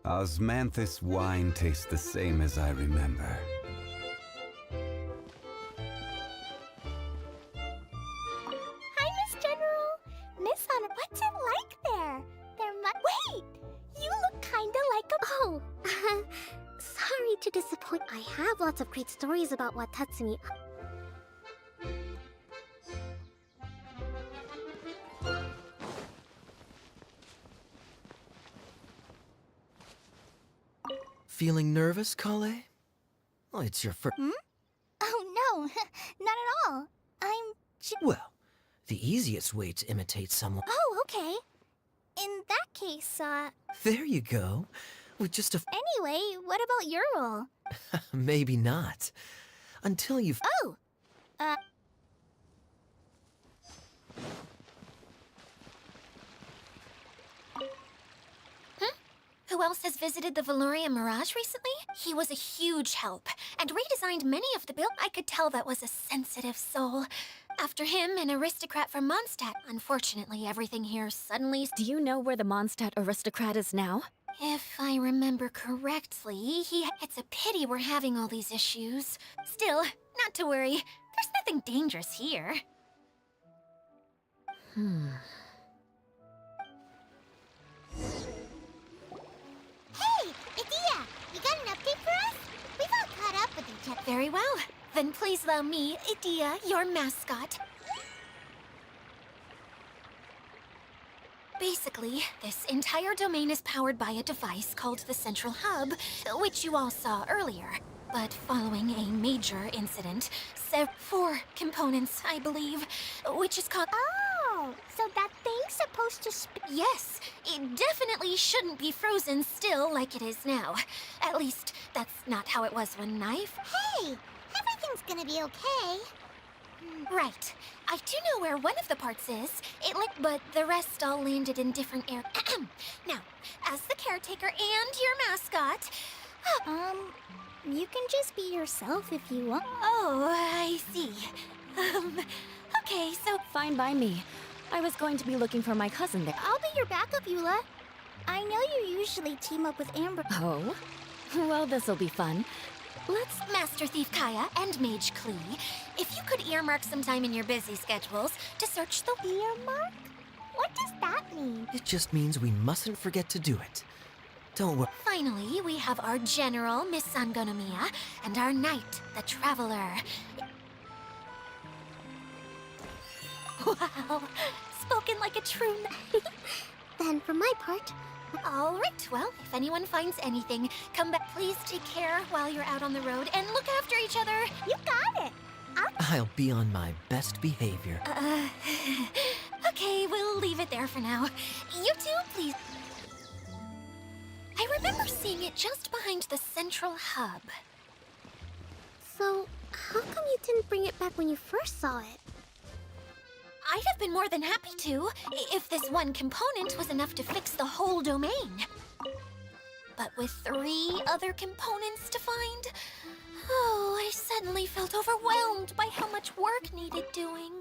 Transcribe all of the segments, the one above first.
Osmanthus wine tastes the same as I remember. Hi, Miss General. Miss Anna, what's it like there? Wait! You look kinda like a— Oh, sorry to disappoint. I have lots of great stories about Watatsumi. Feeling nervous, Kale? Oh, it's your first. Oh, no, not at all. Well, the easiest way to imitate someone. Oh, okay. In that case, There you go. With just a. Anyway, what about your role? Maybe not. Until you've. Oh, Who else has visited the Veloria Mirage recently? He was a huge help, and redesigned many of the build. I could tell that was a sensitive soul. After him, an aristocrat from Mondstadt. Unfortunately, everything here suddenly... Do you know where the Mondstadt aristocrat is now? If I remember correctly, It's a pity we're having all these issues. Still, not to worry. There's nothing dangerous here. hey, Idia, you got an update for us? We've all caught up with each other. Very well. Then please allow me, Idia, your mascot. Basically, this entire domain is powered by a device called the Central Hub, which you all saw earlier. But following a major incident, 4 components, I believe, which is called... Oh, so that thing's supposed to Yes, it definitely shouldn't be frozen still like it is now. At least, that's not how it was when Knife... Hey, everything's gonna be okay. Right. I do know where one of the parts is. But the rest all landed in different air... Now, as the caretaker and your mascot... You can just be yourself if you want. Oh, I see. Okay, so... Fine by me. I was going to be looking for my cousin there. I'll be your backup, Eula. I know you usually team up with Amber. Oh? Well, this'll be fun. Let's... Master Thief Kaya and Mage Klee, if you could earmark some time in your busy schedules to search the... Earmark? What does that mean? It just means we mustn't forget to do it. Don't worry. Finally, we have our General, Miss Sangonomiya, and our Knight, the Traveler. Wow, spoken like a true... Then, for my part, All right, well, if anyone finds anything, come back. Please take care while you're out on the road and look after each other. You got it. I'll be on my best behavior. Okay, we'll leave it there for now. You two, please. I remember seeing it just behind the central hub. so how come you didn't bring it back when you first saw it? I'd have been more than happy to, if this one component was enough to fix the whole domain. But with 3 other components to find, oh, I suddenly felt overwhelmed by how much work needed doing.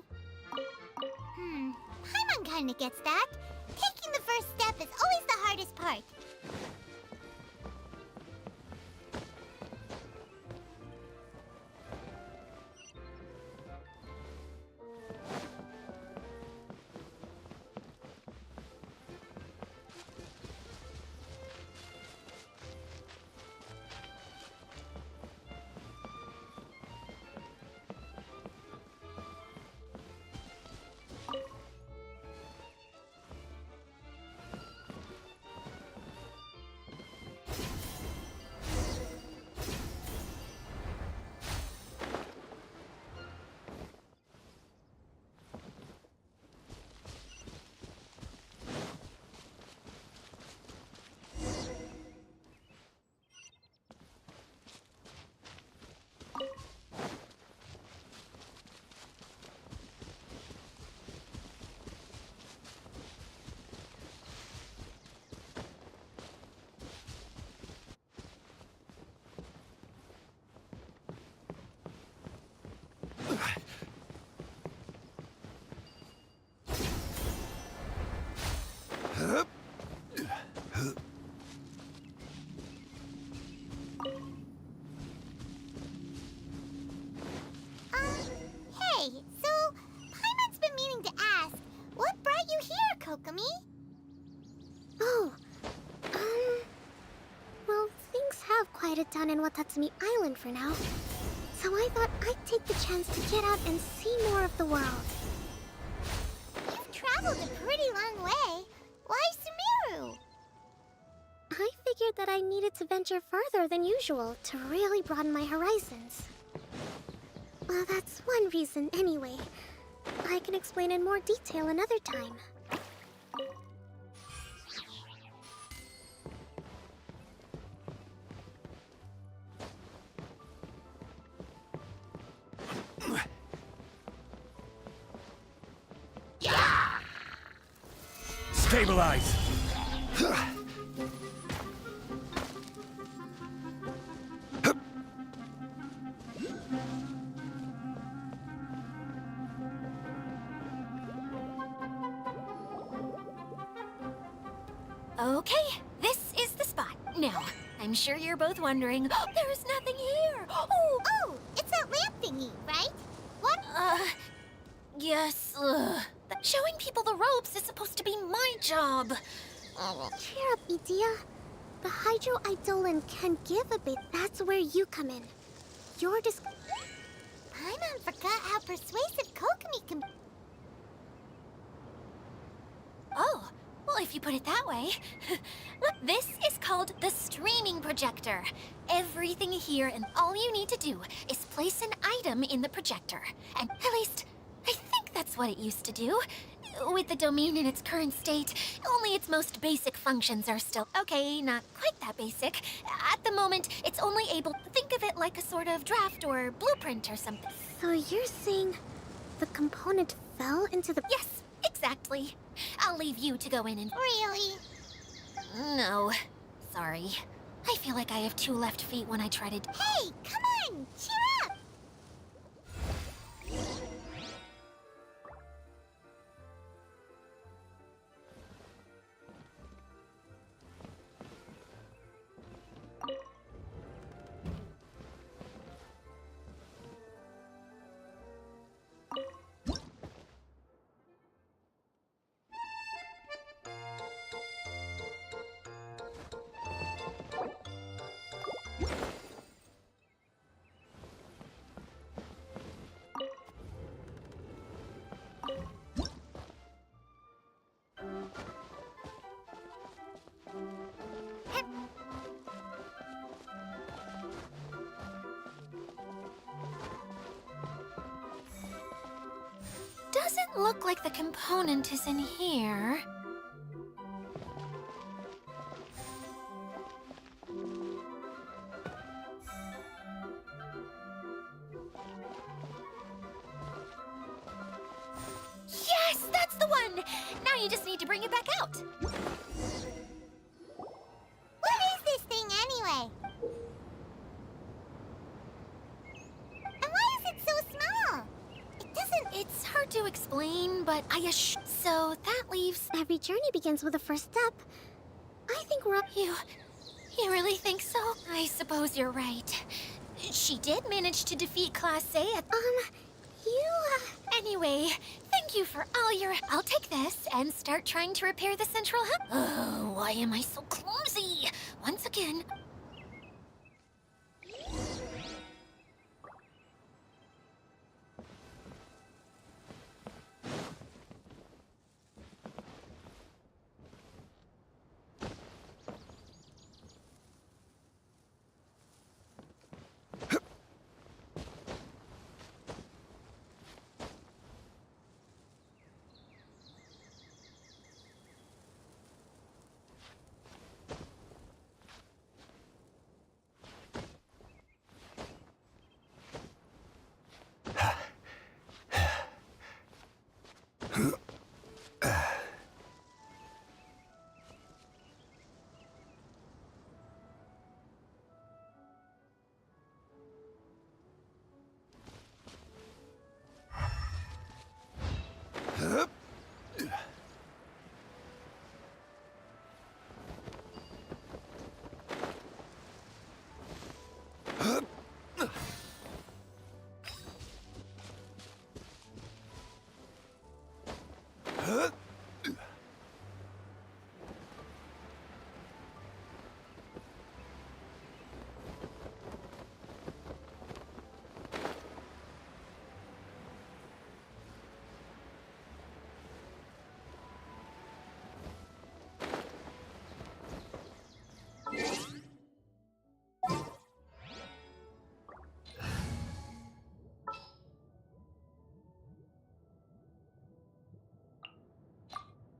Paimon kinda gets that. Taking the first step is always the hardest part. bedded down in Watatsumi Island for now. So I thought I'd take the chance to get out and see more of the world. You've traveled a pretty long way. Why Sumeru? I figured that I needed to venture farther than usual to really broaden my horizons. Well, that's one reason anyway. I can explain in more detail another time. Stabilize! Okay, this is the spot. Now, I'm sure you're both wondering, there's nothing here. Oh, it's that lamp thingy, right? What? Yes, showing people the ropes is supposed to be my job. Cheer up, Idia. The Hydro Eidolon can give a bit. That's where you come in. Your Paimon forgot how persuasive Kokomi can... Oh, well, if you put it that way. Look, this is called the streaming projector. Everything here and all you need to do is place an item in the projector. And at least, I think that's what it used to do. With the domain in its current state, only its most basic functions are still... Okay, not quite that basic. At the moment, it's only able to think of it like a sort of draft or blueprint or something. So you're saying the component fell into the... Yes, exactly. I'll leave you to go in and... Really? No, sorry. I feel like I have two left feet when I try to... Hey, come on! Cheer up! Doesn't look like the component is in here. Yes, that's the one! Now you just need to bring it back out. What is this thing anyway? And why is it so small? It doesn't... It's hard to explain, but I assure... So that leaves... Every journey begins with a first step. I think we're up... You really think so? I suppose you're right. She did manage to defeat Class A at... Anyway, thank you for all your... I'll take this and start trying to repair the central hub. Oh, why am I so clumsy? Once again...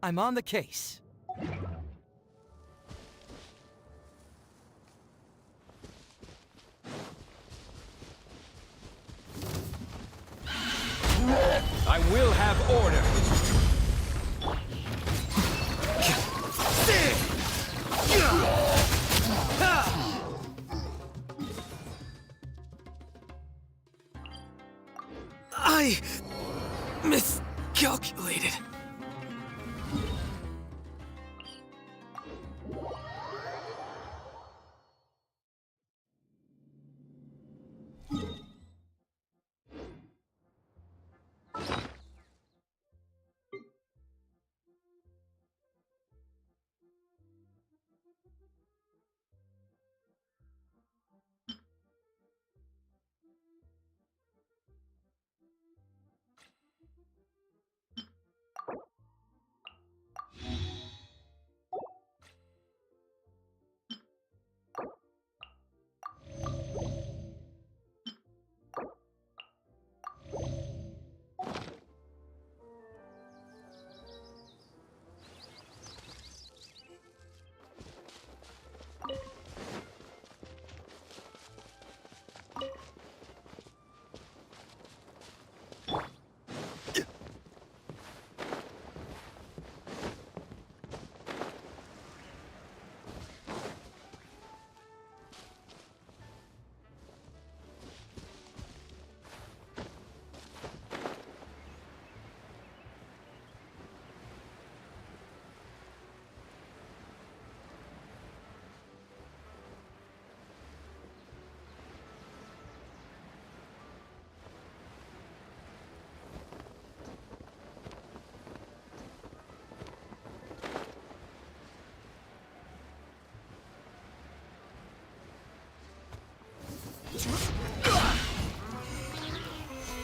I'm on the case. I will have order. I miscalculated.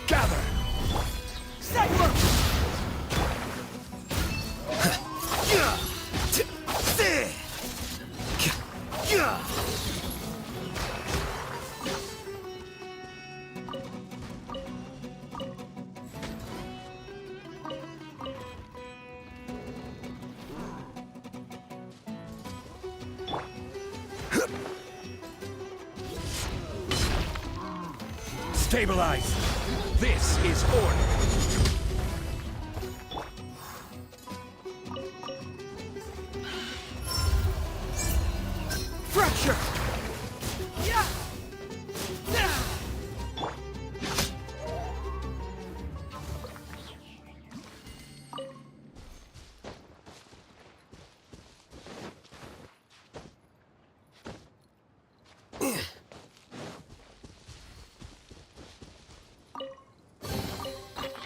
Gather. Stabilize. This is order. Fracture! Yeah!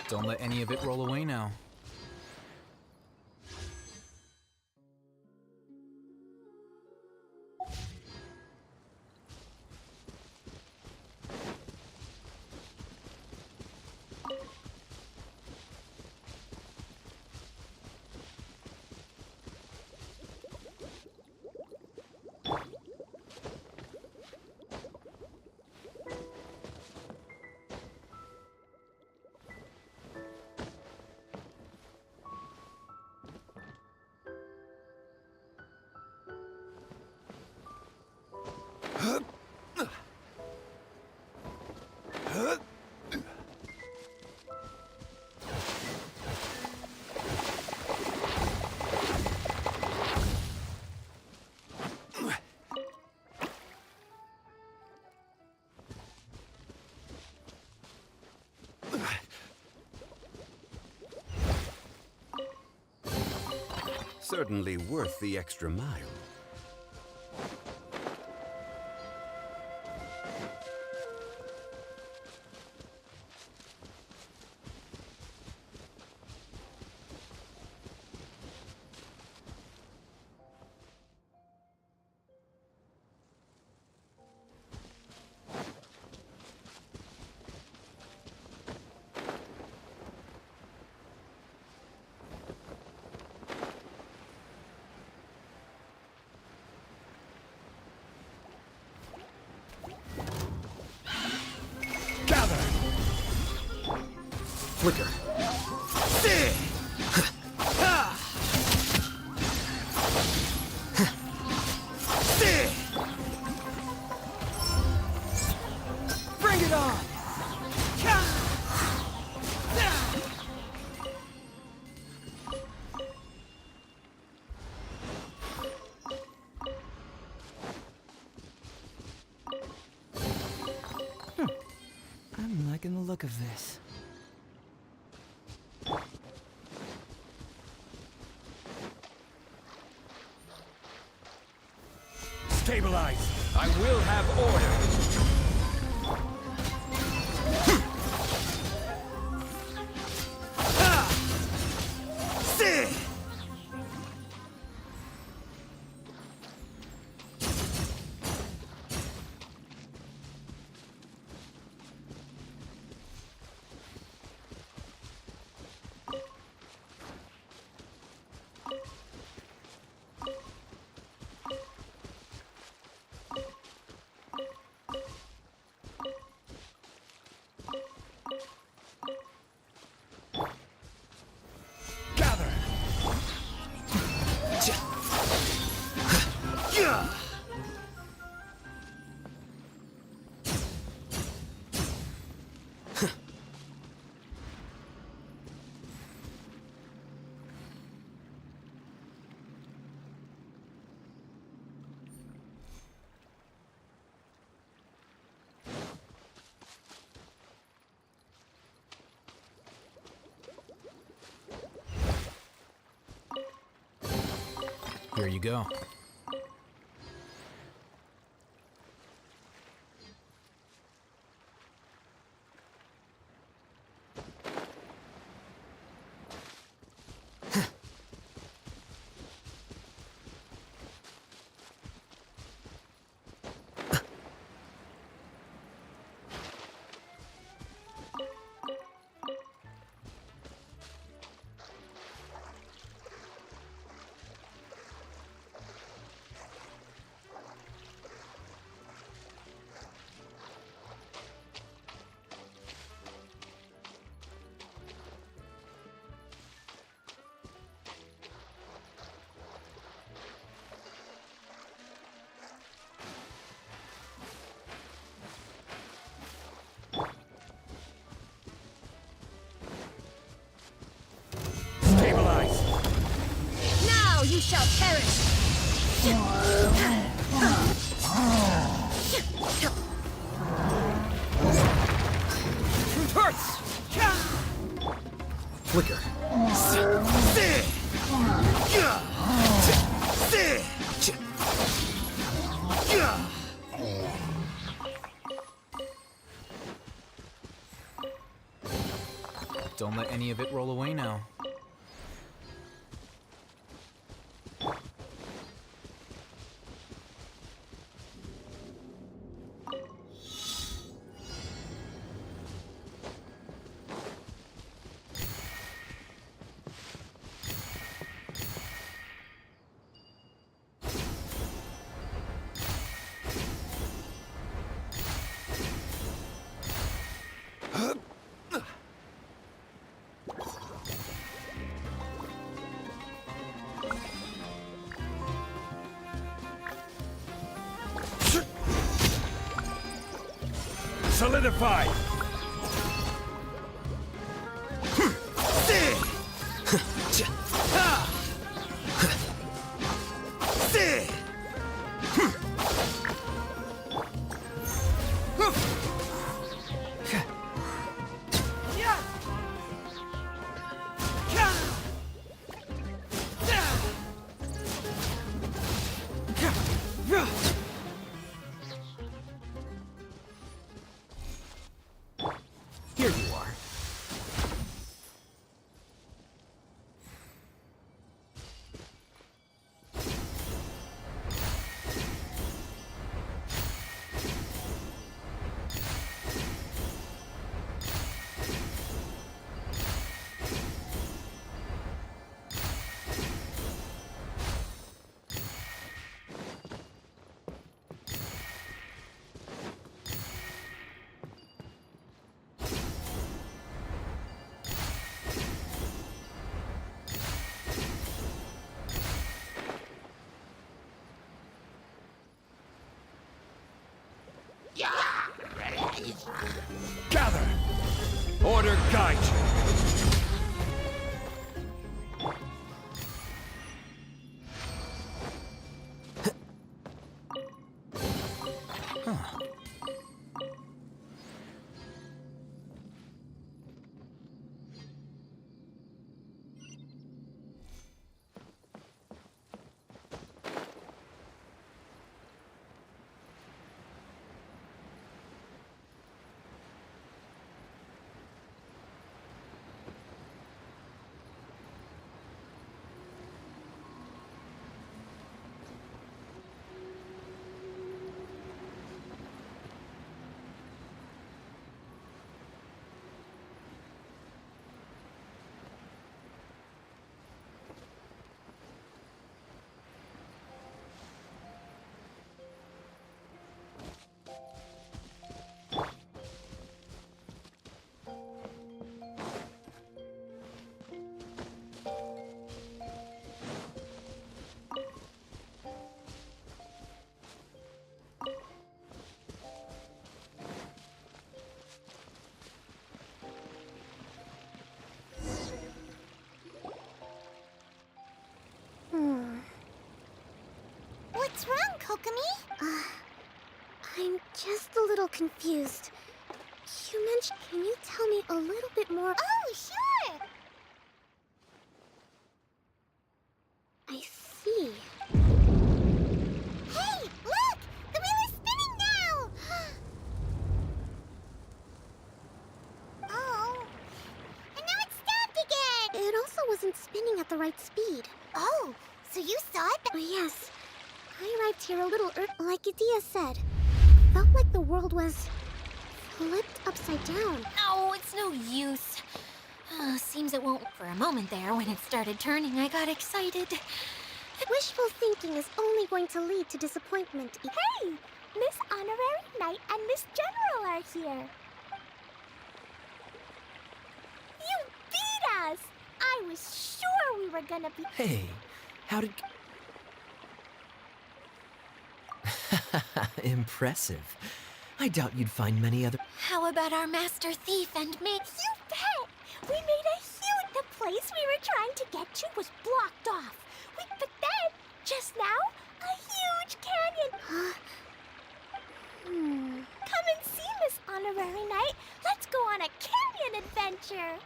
Don't let any of it roll away now. Certainly worth the extra mile. Flicker. look of this. Stabilize! I will have order! Gather! Here you go. Stabilize! Now you shall perish! Hurts! Flicker. Don't let any of it roll away now. Solidify! Here you are. Gather! Order guide you! Okami? I'm just a little confused. You mentioned, can you tell me a little bit more? Oh, sure! I see. Hey, look! The wheel is spinning now! Oh. And now it's stopped again! It also wasn't spinning at the right speed. Oh, so you saw it? Oh, yes. I arrived here a little like Idia said. Felt like the world was flipped upside down. No, it's no use. Seems it won't. For a moment there, when it started turning, I got excited. Wishful thinking is only going to lead to disappointment. Hey! Miss Honorary Knight and Miss General are here. You beat us! I was sure we were gonna be... Hey, how did... Impressive. I doubt you'd find many other... How about our master thief and me? You bet! We made a huge... The place we were trying to get to was blocked off. But then, just now, a huge canyon. Come and see, Miss Honorary Knight. Let's go on a canyon adventure.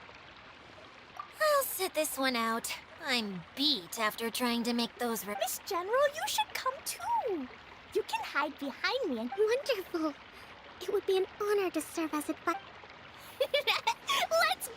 I'll sit this one out. I'm beat after trying to make those... Miss General, you should come too. You can hide behind me and... Wonderful. It would be an honor to serve as advice. Let's go!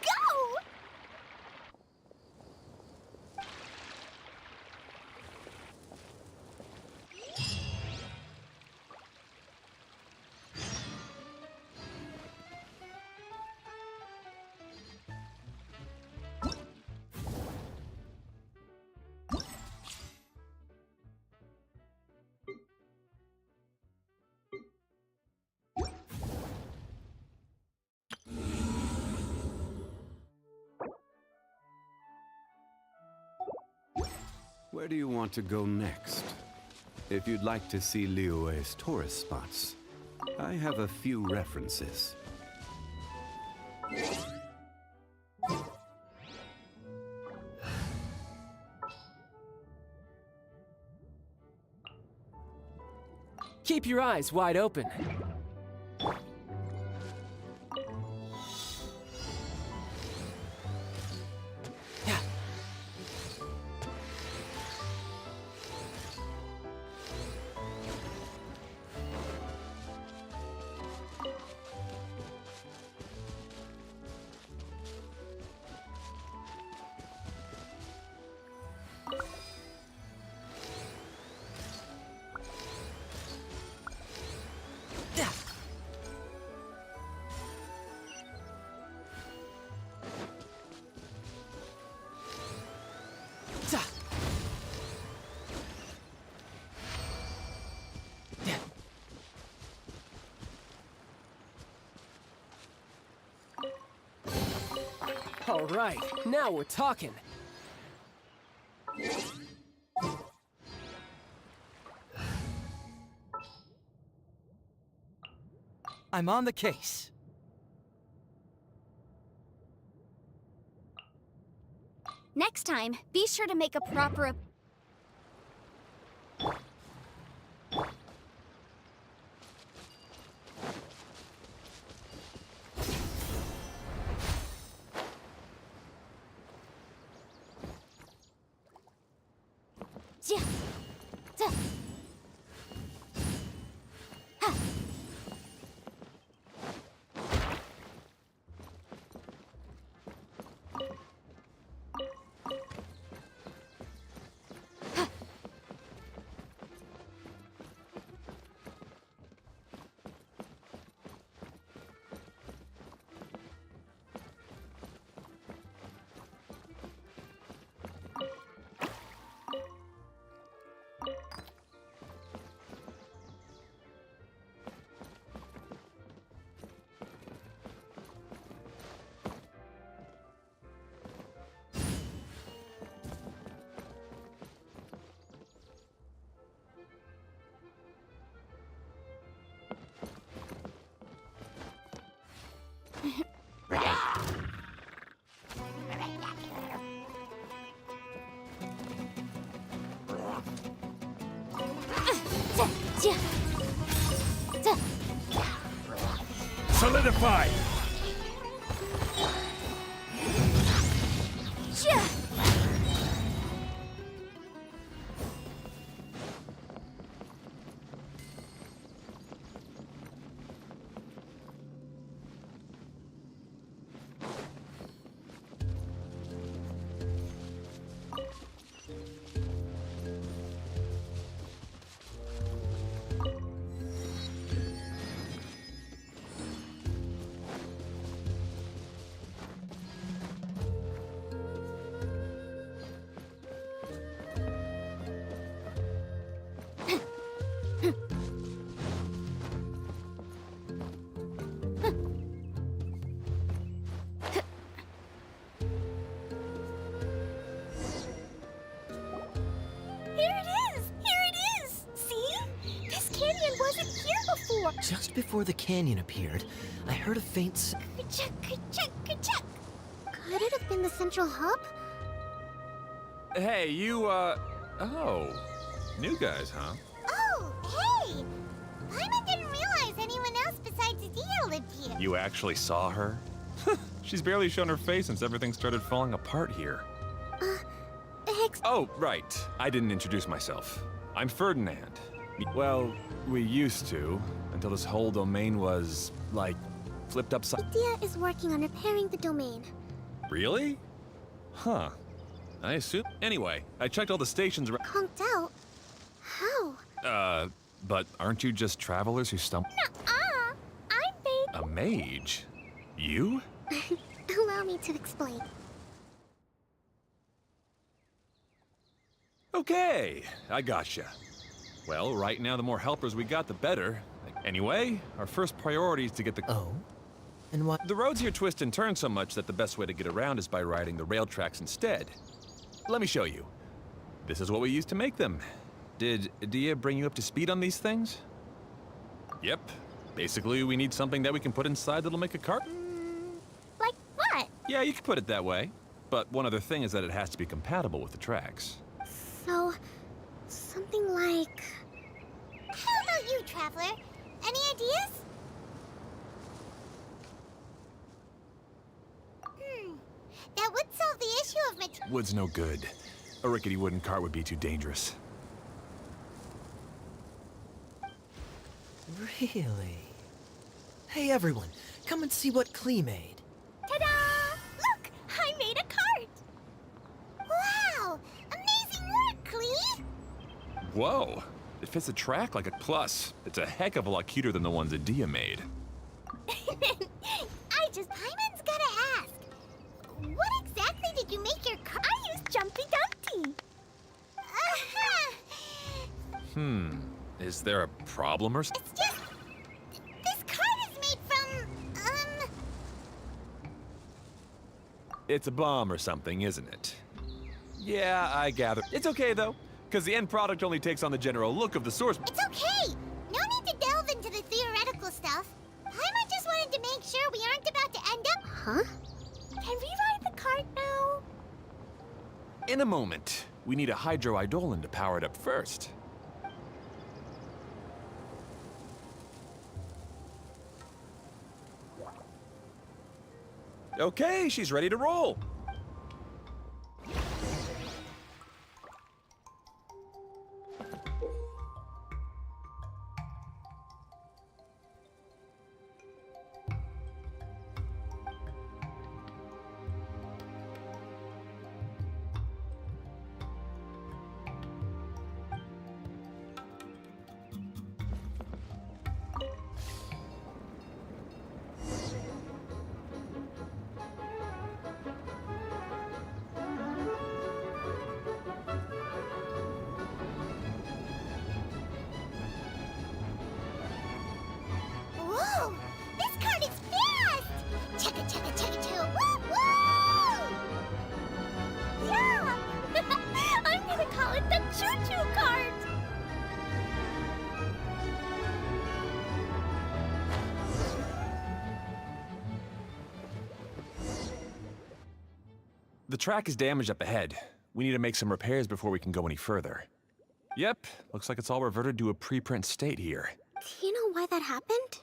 Where do you want to go next? If you'd like to see Liyue's tourist spots, I have a few references. Keep your eyes wide open. Yeah. Yeah. Yeah. Yeah. All right, now we're talking. I'm on the case. Next time, be sure to make a proper... Solidify! Just before the canyon appeared, I heard a faint Ka-chuck, ka-chuck, ka-chuck. Could it have been the central hub? Hey, you, oh. New guys, huh? Oh, hey! Paimon didn't realize anyone else besides Adia lived here. You actually saw her? She's barely shown her face since everything started falling apart here. Oh, right. I didn't introduce myself. I'm Ferdinand. Well, we used to, until this whole domain was, like, flipped upside... Adia is working on repairing the domain. Really? Huh. I assume... Anyway, I checked all the stations... Conked out? How? But aren't you just travelers who stumbled... Nuh-uh! I'm A made... mage? You? Allow me to explain. Okay, I gotcha. Well, right now the more helpers we got, the better. Anyway, our first priority is to get the... Oh? And what? The roads here twist and turn so much that the best way to get around is by riding the rail tracks instead. Let me show you. This is what we used to make them. Did Adia bring you up to speed on these things? Yep. Basically, we need something that we can put inside that'll make a cart. Like what? Yeah, you could put it that way. But one other thing is that it has to be compatible with the tracks. So, something like... How about you, Traveler? Any ideas? That would solve the issue of material. Wood's no good. A rickety wooden cart would be too dangerous. Really? Hey everyone, come and see what Klee made. Ta-da! Look! I made a cart! Wow! Amazing work, Klee! Whoa! It fits the track like a plus. It's a heck of a lot cuter than the ones Adia made. Paimon's gotta ask. What exactly did you make your cart? I used Jumpy Dumpty. Is there a problem or It's just... This cart is made from, It's a bomb or something, isn't it? Yeah, I gather. It's okay, though, because the end product only takes on the general look of the source. It's okay! No need to delve into the theoretical stuff. Paimon just wanted to make sure we aren't about to end up... Huh? Can we ride the cart now? In a moment. We need a hydroidolin to power it up first. Okay, she's ready to roll. Whoa! This cart is fast! Chugga chugga chugga chugga woo woo! Yeah! I'm gonna call it the choo-choo cart! The track is damaged up ahead. We need to make some repairs before we can go any further. Yep, looks like it's all reverted to a preprint state here. Do you know why that happened?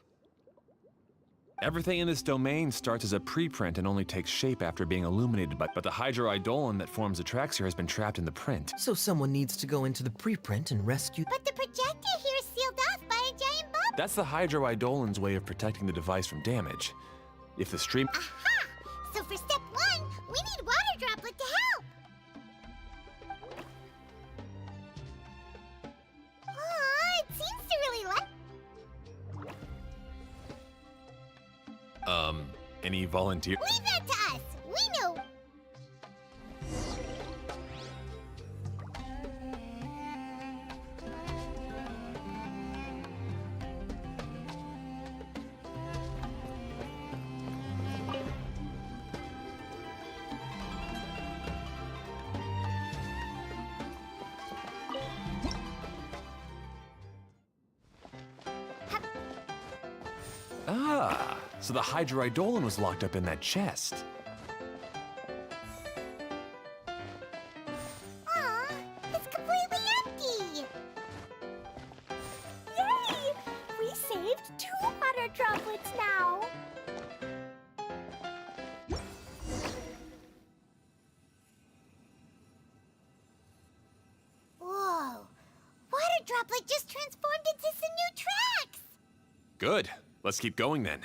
Everything in this domain starts as a preprint and only takes shape after being illuminated but the hydroidolin that forms the tracks here has been trapped in the print. So someone needs to go into the preprint and rescue. But the projector here is sealed off by a giant bubble. That's the hydroidolin's way of protecting the device from damage. If the stream... Aha! So for step 1, we need water droplet to help. Oh, it seems to really like. Any volunteer... Leave that to us. We know. Ah, so the hydroidolin was locked up in that chest. Aw, it's completely empty. Yay! We saved 2 water droplets now. Whoa! Water droplet just transformed into some new tracks! Good. Let's keep going then.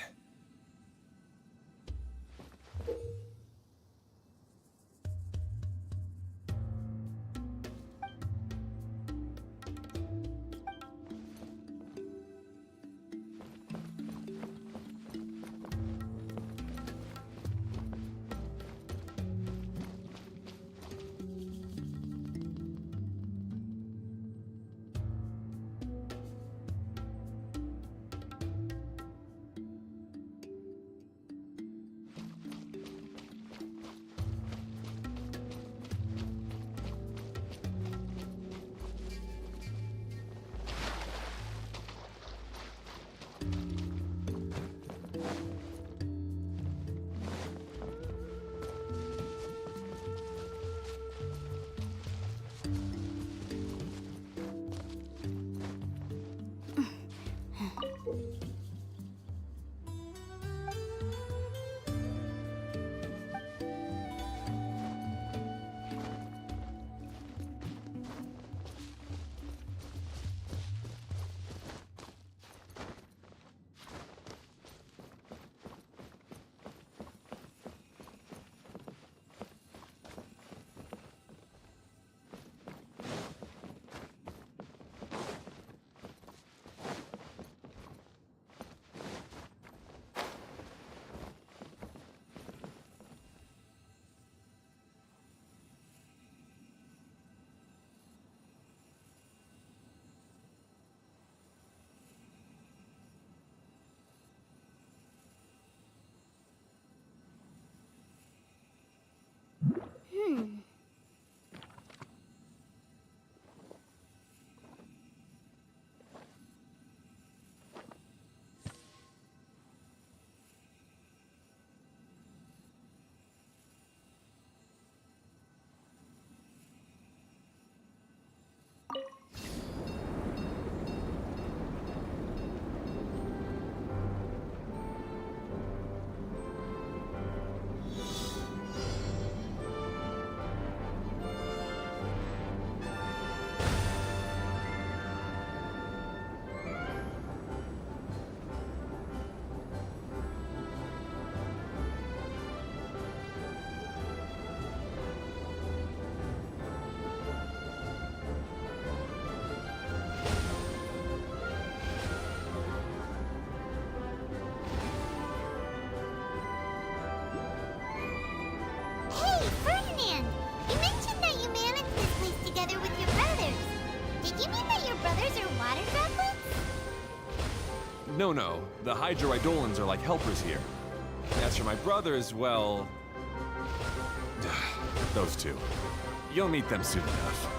No, the hydroidolins are like helpers here. As for my brothers, well... those two. You'll meet them soon enough.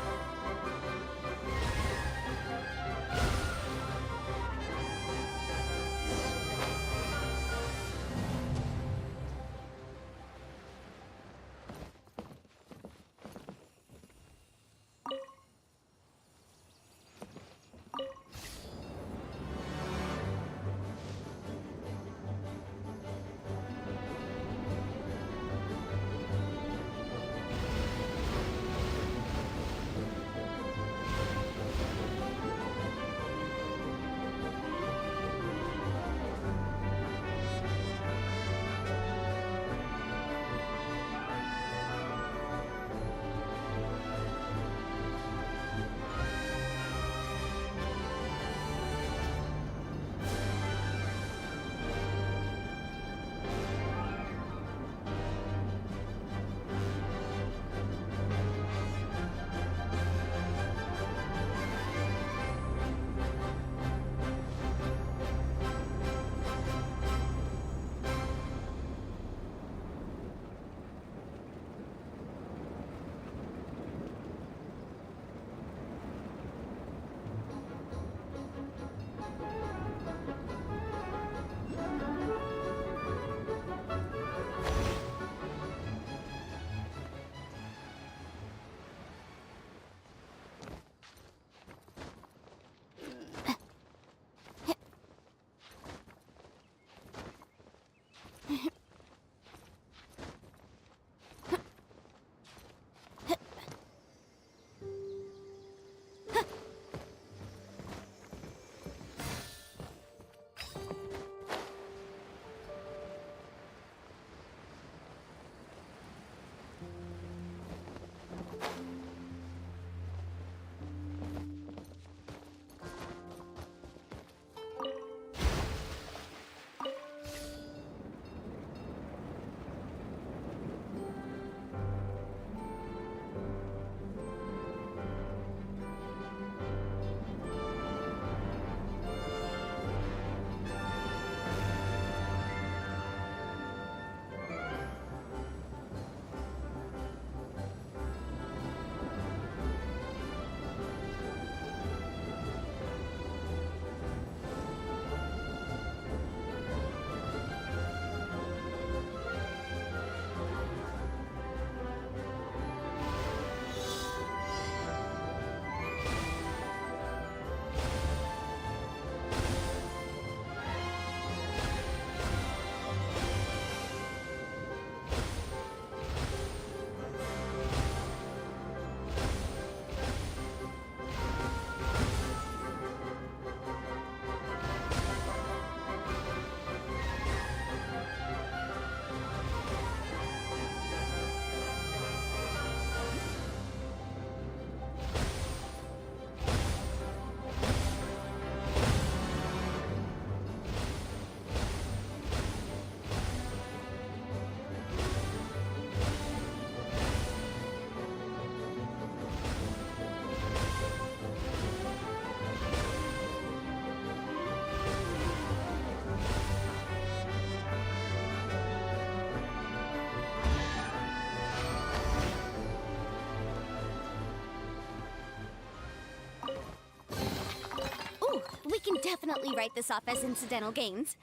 definitely write this off as incidental gains.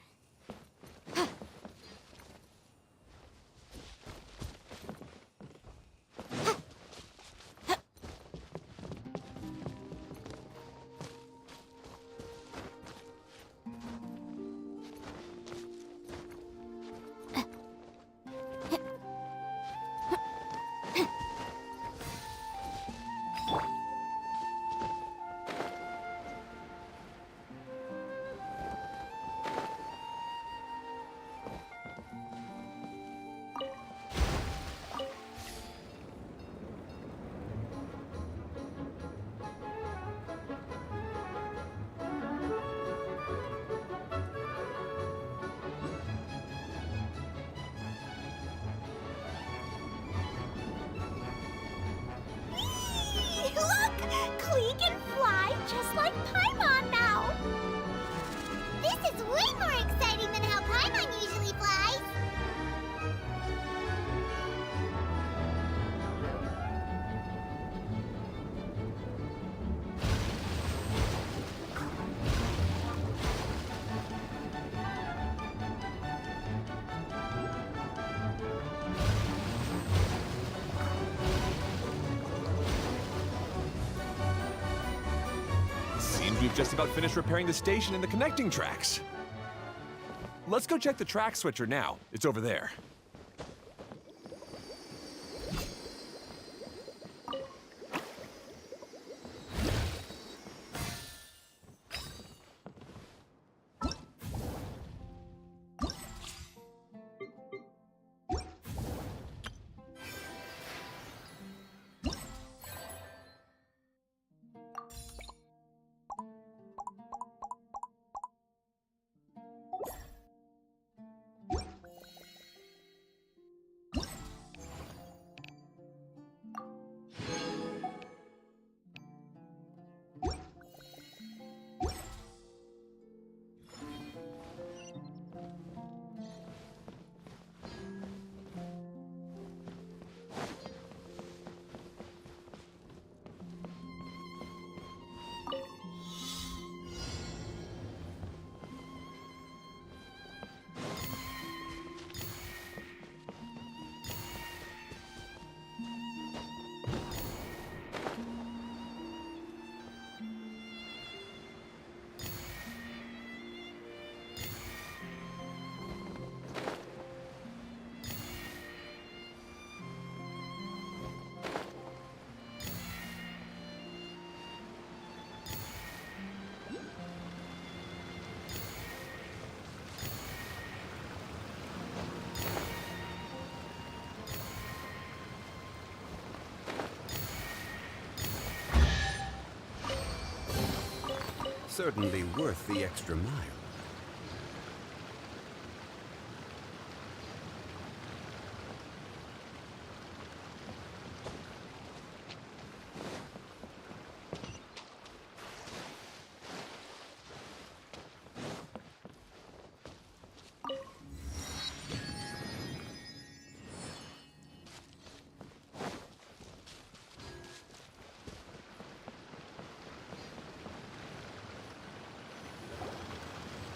Look! Klee can fly just like Paimon now! This is way more exciting than how Paimon usually flies. Seems we've just about finished repairing the station and the connecting tracks. Let's go check the track switcher now. It's over there. Certainly worth the extra mile.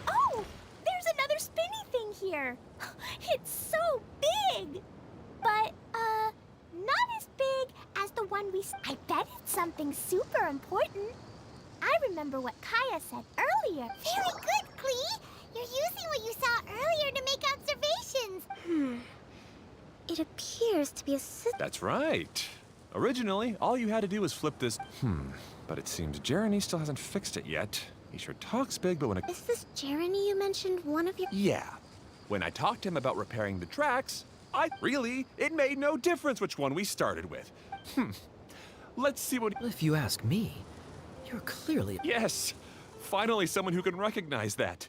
Oh! There's another spinny thing here! It's so big! But, not as big as the one I bet it's something super important. I remember what Kaya said earlier. Very good, Klee. You're using what you saw earlier to make observations. It appears to be a system. That's right. Originally, all you had to do was flip this. But it seems Jeremy still hasn't fixed it yet. He sure talks big, but when it. Is this Jeremy you mentioned, one of your... Yeah. When I talked to him about repairing the tracks, it made no difference which one we started with. Let's see what. If you ask me, you're clearly... Yes! Finally, someone who can recognize that.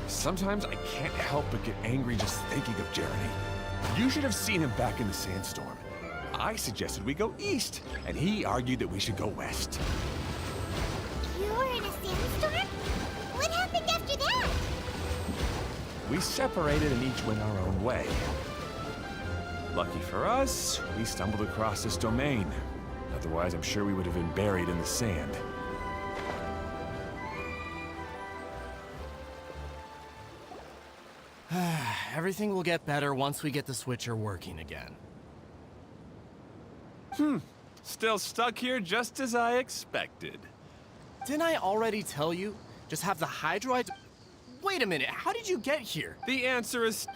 Sometimes I can't help but get angry just thinking of Jeremy. You should have seen him back in the sandstorm. I suggested we go east, and he argued that we should go west. You were in a sandstorm? What happened after that? We separated and each went our own way. Lucky for us, we stumbled across this domain. Otherwise, I'm sure we would have been buried in the sand. Everything will get better once we get the switcher working again. Still stuck here just as I expected. Didn't I already tell you? Just have the hydroid... Wait a minute, how did you get here? The answer is...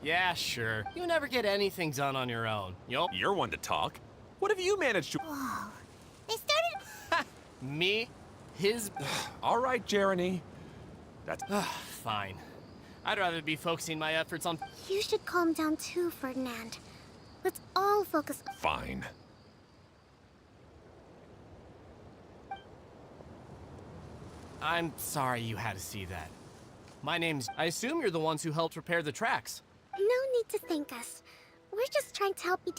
Yeah, sure. You never get anything done on your own. Yup. You're one to talk. What have you managed to... Whoa. They started... Me? His... All right, Jeremy. That's... Fine. I'd rather be focusing my efforts on... You should calm down too, Ferdinand. Let's all focus. fine. I'm sorry you had to see that. My name's... I assume you're the ones who helped repair the tracks. No need to thank us. We're just trying to help you.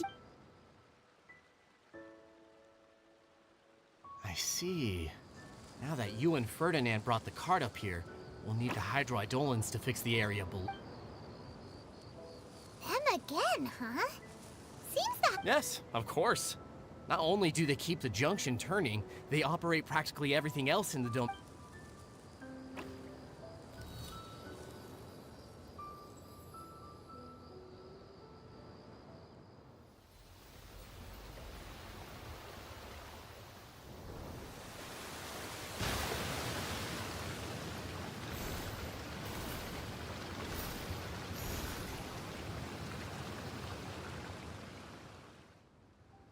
I see. Now that you and Ferdinand brought the cart up here, we'll need the hydroidolins to fix the area below. Them again, huh? Seems that... Yes, of course. Not only do they keep the junction turning, they operate practically everything else in the dome.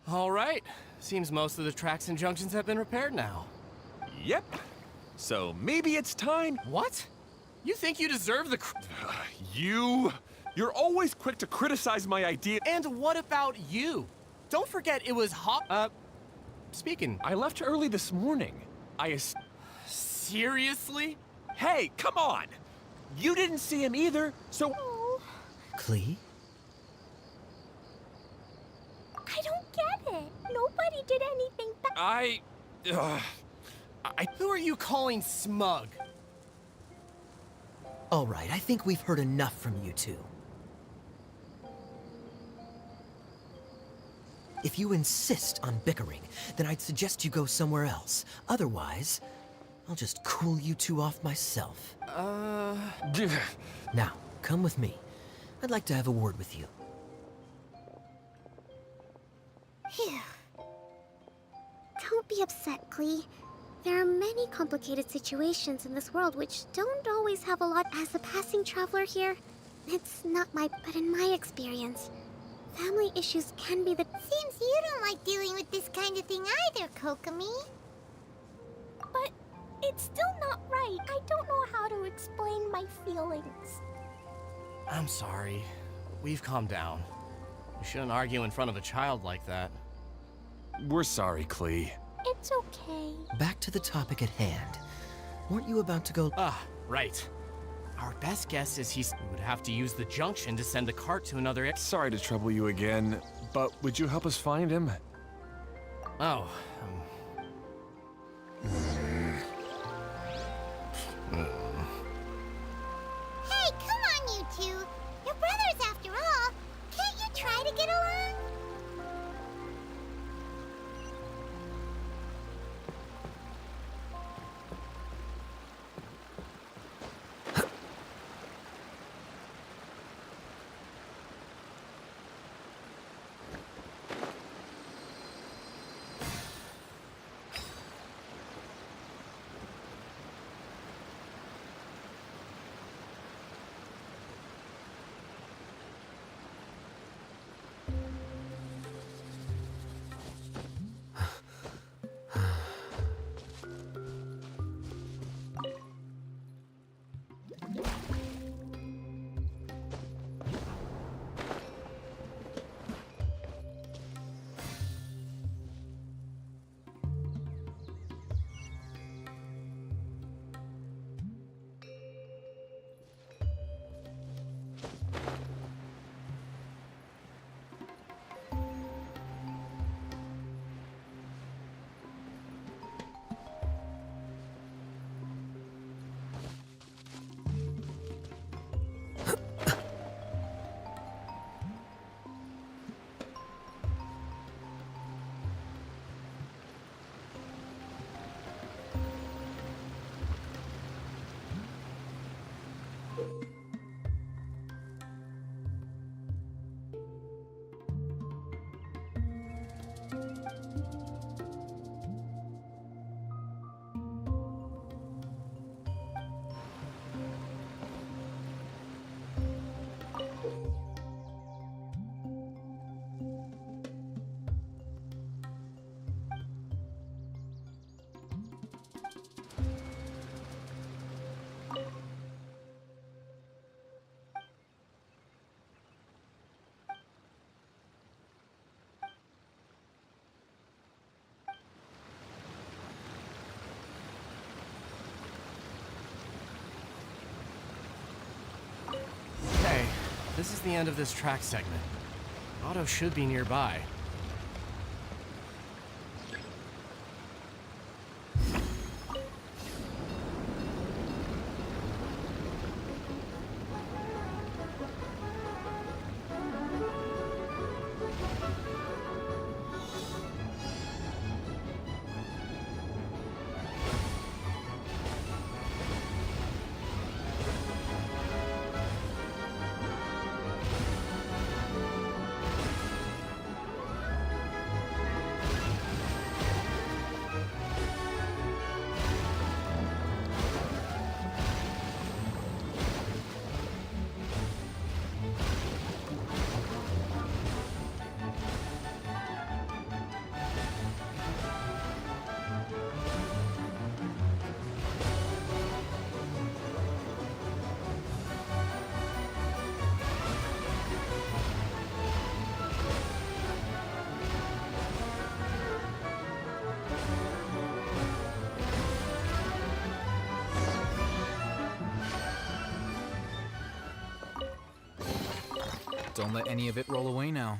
All right. Seems most of the tracks and junctions have been repaired now. Yep. So maybe it's time... What? You think you deserve the You're always quick to criticize my idea. And what about you? Don't forget it was hot. Speaking. I left early this morning. Seriously? Hey, come on! You didn't see him either, so... Clee? I don't get it. Nobody did anything bad. Who are you calling smug? All right, I think we've heard enough from you two. If you insist on bickering, then I'd suggest you go somewhere else. Otherwise, I'll just cool you two off myself. Now, come with me. I'd like to have a word with you. Phew. Don't be upset, Klee. There are many complicated situations in this world which don't always have a lot. As a passing traveler here, it's not but in my experience, family issues can be the... Seems you don't like dealing with this kind of thing either, Kokomi. But it's still not right. I don't know how to explain my feelings. I'm sorry. We've calmed down. You shouldn't argue in front of a child like that. We're sorry, Klee. It's okay. Back to the topic at hand. Weren't you about to go... Right. Our best guess is we would have to use the junction to send the cart to another... Sorry to trouble you again, but would you help us find him? Oh, Hey, come on, you two. You're brothers after all. Can't you try to get along? Okay, this is the end of this track segment. Otto should be nearby. Don't let any of it roll away now.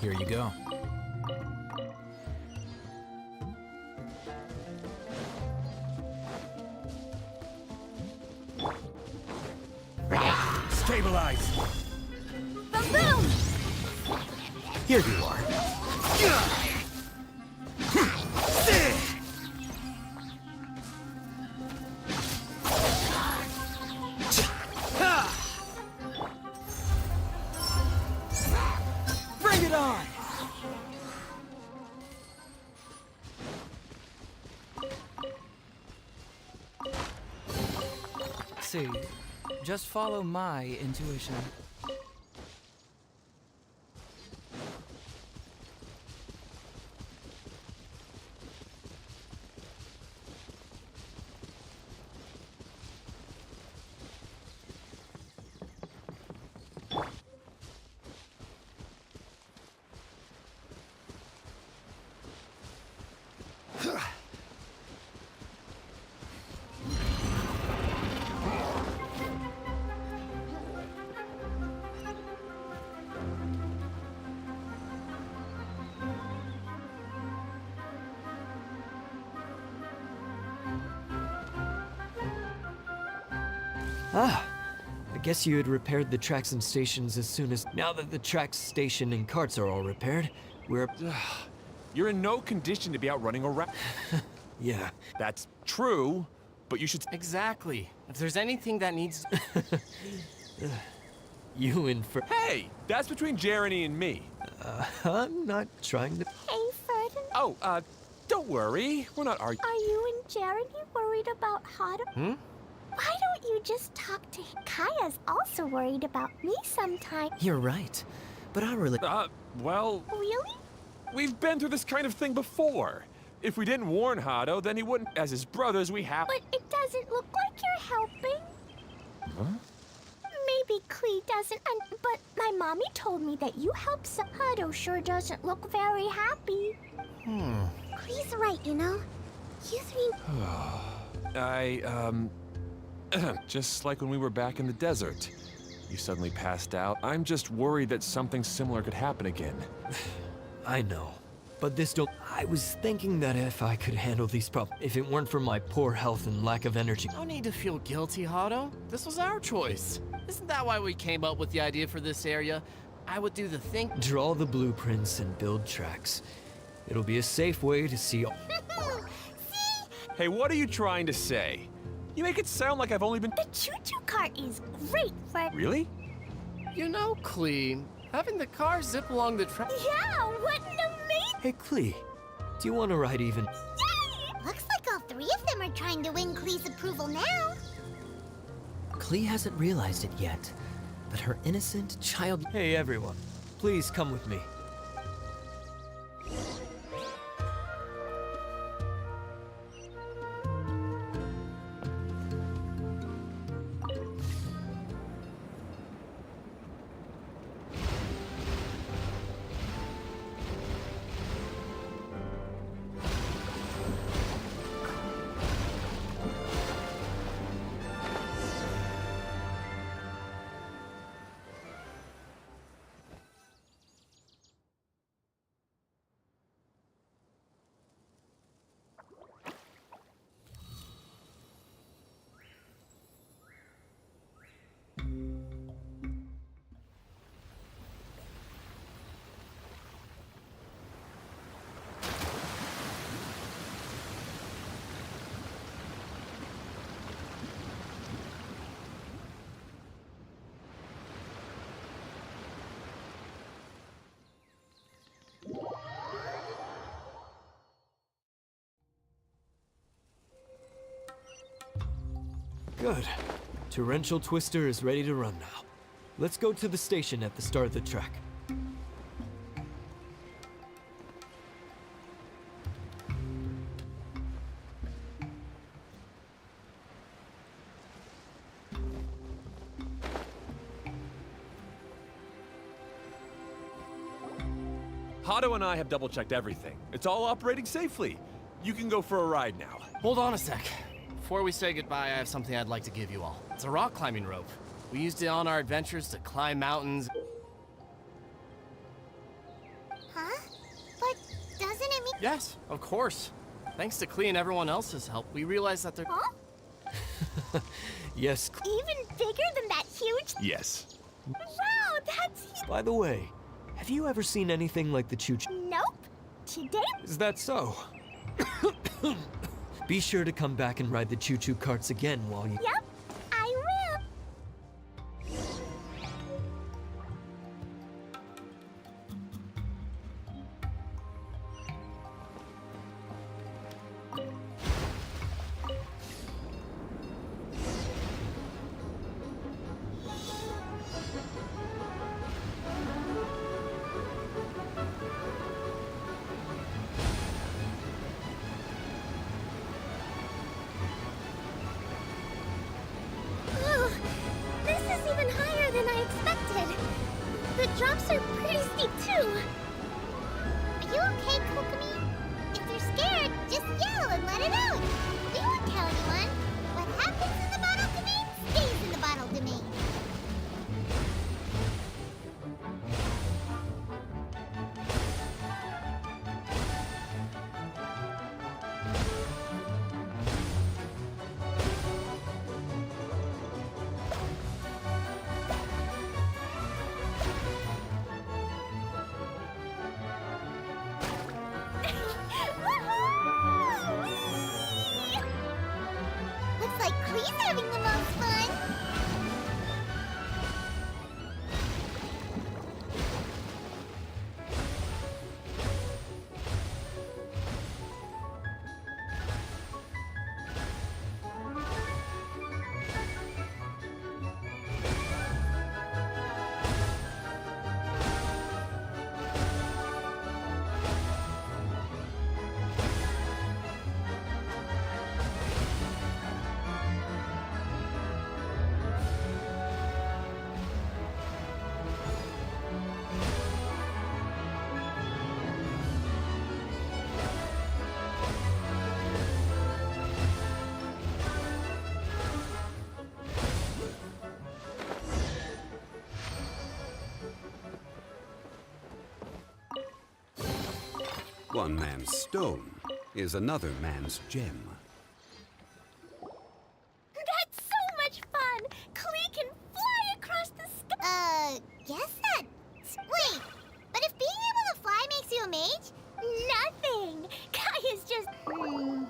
Here you go. Stabilize! Boom! Here you are. Bring it on! See, just follow my intuition. Ah, I guess you had repaired the tracks and stations as soon as... Now that the tracks, station, and carts are all repaired, we're... You're in no condition to be out running around. Yeah. That's true, but you should... Exactly. If there's anything that needs... You infer... Hey, that's between Jeremy and me. I'm not trying to... Hey, Ferdinand, Oh, don't worry. We're not arguing. are you and Jeremy worried about Otto? Why don't you just talk to him? Kaya's also worried about me sometimes. You're right. but I really... Well, Really? we've been through this kind of thing before. If we didn't warn Hado, then he wouldn't. As his brothers, we have... But it doesn't look like you're helping. Huh? Maybe Klee doesn't, but my mommy told me that you help some. Hado sure doesn't look very happy. Klee's right, you know? You three... Just like when we were back in the desert. You suddenly passed out. I'm just worried that something similar could happen again. I know. But this don't... I was thinking that if I could handle these problems, if it weren't for my poor health and lack of energy... No need to feel guilty, Hado. This was our choice. Isn't that why we came up with the idea for this area? I would do the thing... Draw the blueprints and build tracks. It'll be a safe way to see... Hey, what are you trying to say? You make it sound like I've only been... The choo-choo cart is great for... Really? You know, Klee, having the car zip along the track... Yeah, what an amazing... Hey, Klee, do you want to ride even? Yay! Looks like all three of them are trying to win Klee's approval now. Klee hasn't realized it yet, but her innocent child... Hey, everyone. Please come with me. Good. Torrential Twister is ready to run now. Let's go to the station at the start of the track. Hado and I have double-checked everything. It's all operating safely. You can go for a ride now. Hold on a sec. Before we say goodbye, I have something I'd like to give you all. It's a rock climbing rope. We used it on our adventures to climb mountains. Huh? But doesn't it mean... Yes, of course. Thanks to Klee and everyone else's help, we realized that there... Huh? Yes. Even bigger than that huge... Yes. Wow, that's... By the way, have you ever seen anything like the choo-choo? Nope. Today... Is that so? Be sure to come back and ride the choo-choo carts again while you... Yep, I will. Oh, this is even higher than I expected. The drops are pretty steep too. Are you okay, Kokomi? If you're scared, just yell and let it out. We won't tell anyone. What happens in the bottle domain stays in the bottle domain. One man's stone is another man's gem. That's so much fun! Klee can fly across the sky! Guess that... Wait, but if being able to fly makes you a mage? Nothing! Kai is just... Oh,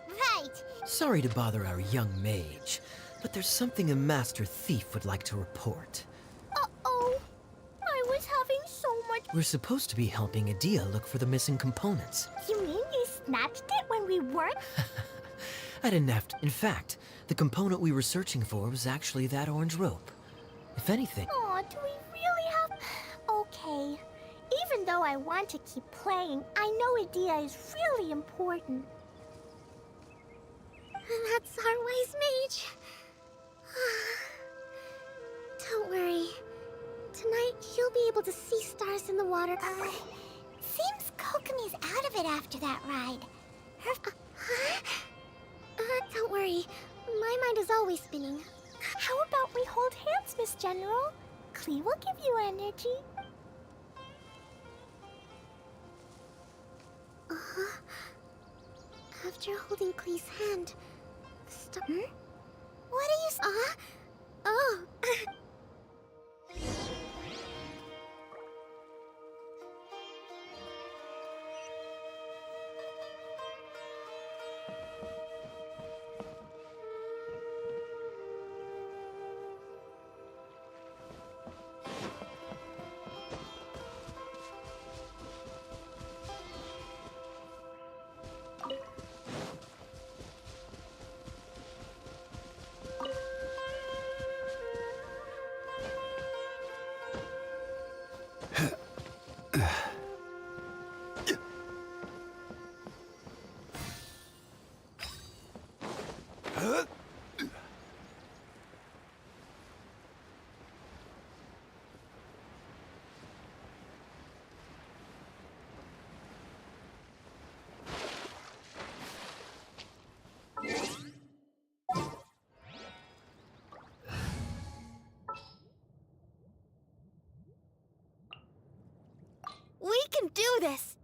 right! Sorry to bother our young mage, but there's something a master thief would like to report. Uh-oh. I was having so much... We're supposed to be helping Adia look for the missing components. You mean you snatched it when we weren't? I didn't have to. In fact, the component we were searching for was actually that orange rope. If anything... Aw, do we really have... Okay. Even though I want to keep playing, I know Adia is really important. That's our wise mage. Don't worry. Tonight, he'll be able to see stars in the water. Seems Kokomi's out of it after that ride. Don't worry. My mind is always spinning. How about we hold hands, Miss General? Klee will give you energy. After holding Klee's hand, the star... What are you... Oh. We can do this!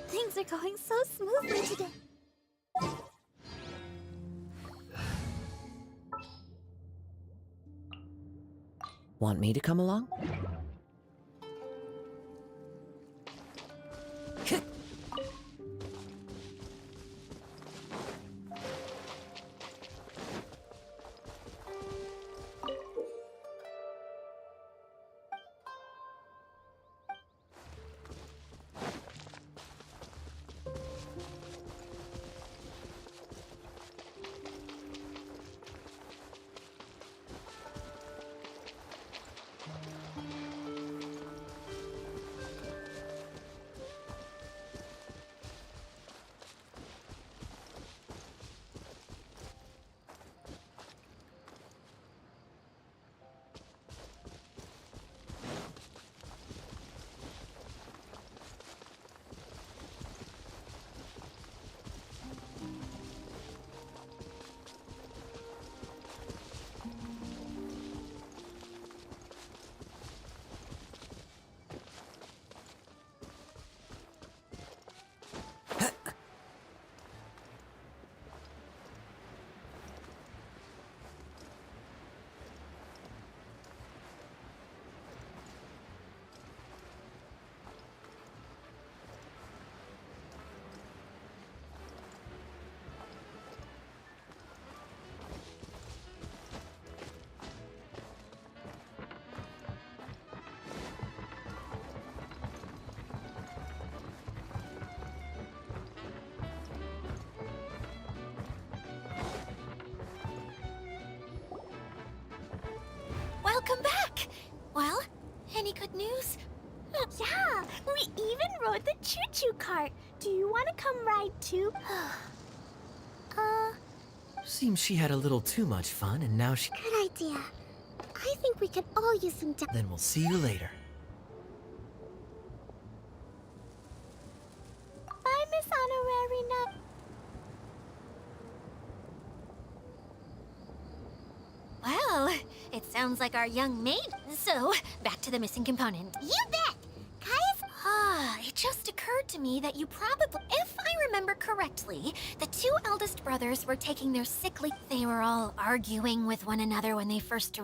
Things are going so smoothly today. Want me to come along? welcome back. Well, any good news? Yeah, we even rode the choo-choo cart. Do you want to come ride too? Seems she had a little too much fun, and now she... Good idea. I think we could all use some time. Then we'll see you later. Bye, Miss Honorary Nut. Well, it sounds like our young maid. So, back to the missing component. You bet! Kaya's... It just occurred to me that you probably, if I remember correctly, the two eldest brothers were taking their sick leave. They were all arguing with one another when they first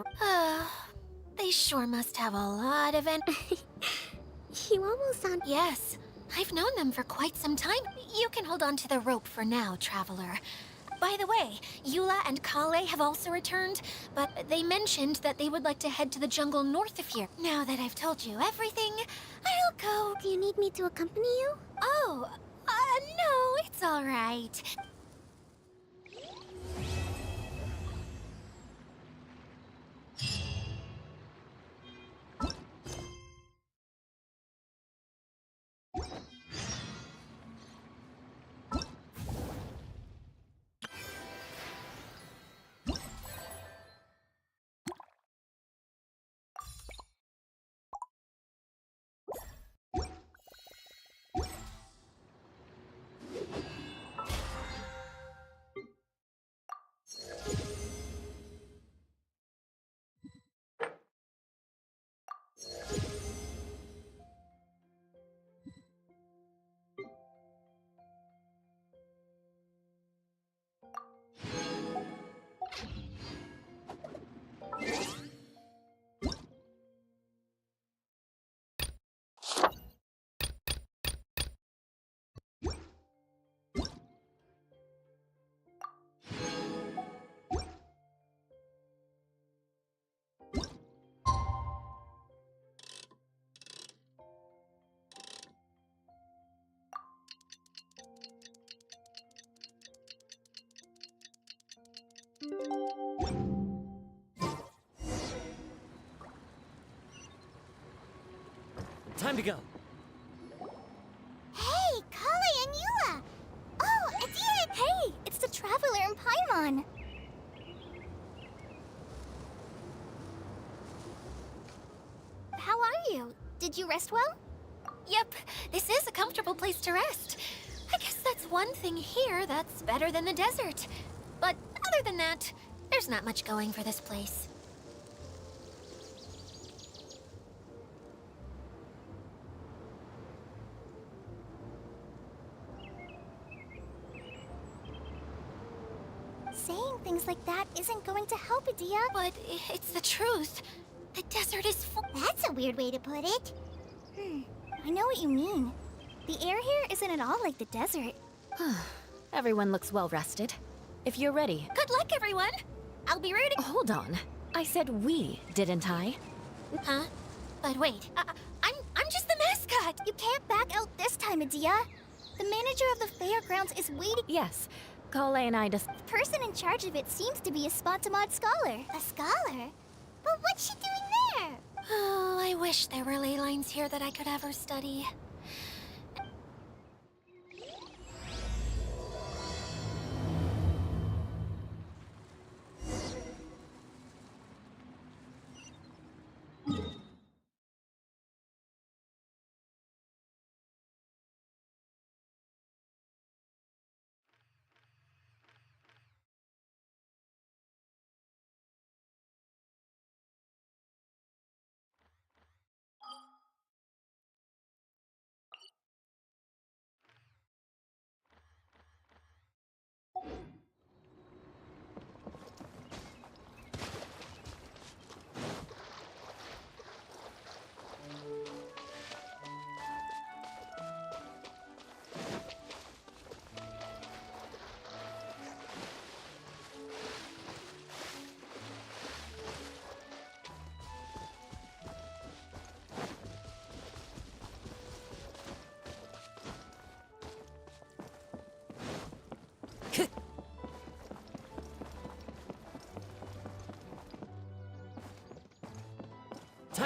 they sure must have a lot of You almost sound... Yes, I've known them for quite some time. You can hold on to the rope for now, traveler. By the way, Eula and Kale have also returned, but they mentioned that they would like to head to the jungle north of here. Now that I've told you everything, I'll go. Do you need me to accompany you? Oh, no, it's all right. Time to go. Hey, Kale and Eula! Oh, it's it! Hey, it's the Traveler and Paimon. How are you? Did you rest well? Yep, this is a comfortable place to rest. I guess that's one thing here that's better than the desert. But other than that, there's not much going for this place. Saying things like that isn't going to help, Adia. But it's the truth. The desert is full. That's a weird way to put it. I know what you mean. The air here isn't at all like the desert. Everyone looks well rested. If you're ready. Good luck, everyone. I'll be rooting. Hold on. I said we, didn't I? Huh? But wait, I'm just the mascot. You can't back out this time, Adia. The manager of the fairgrounds is waiting. Yes. Kale and I just... The person in charge of it seems to be a Spontamod scholar. A scholar? But what's she doing there? Oh, I wish there were ley lines here that I could ever study.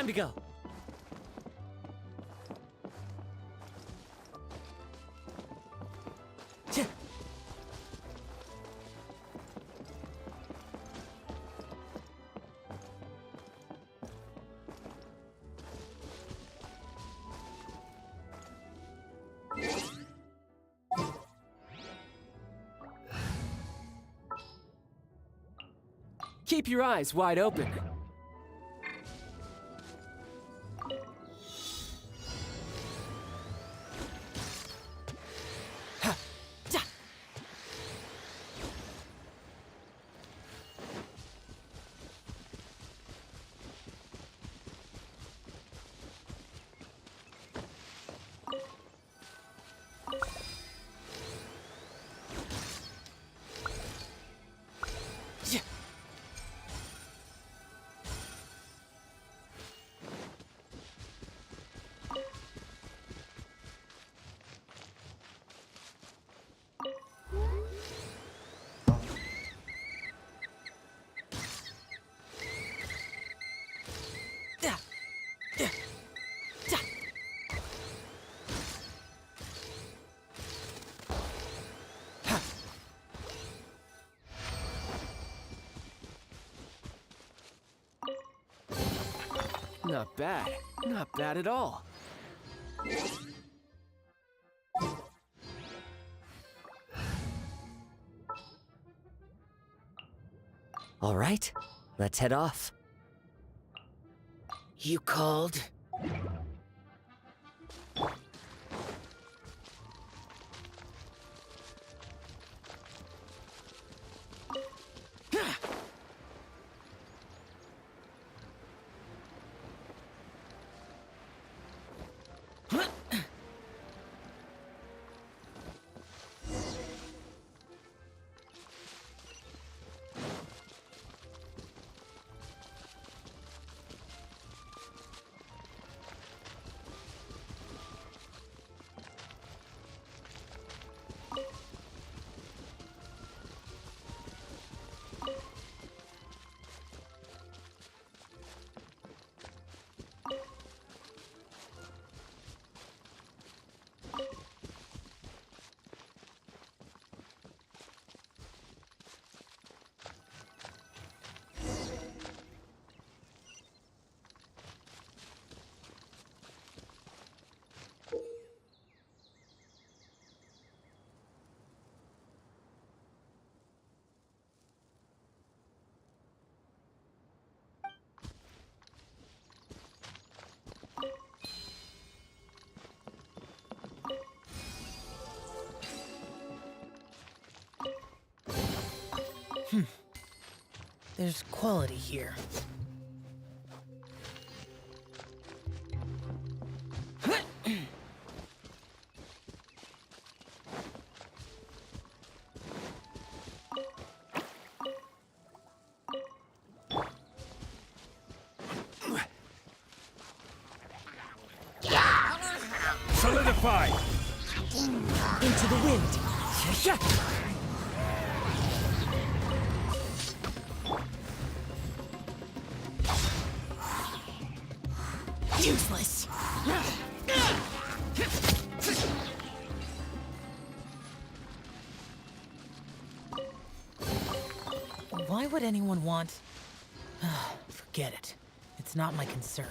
Time to go. Keep your eyes wide open. Not bad. Not bad at all. All right, let's head off. You called? There's quality here. Solidify! Into the wind. Useless. Why would anyone want... Forget it. It's not my concern.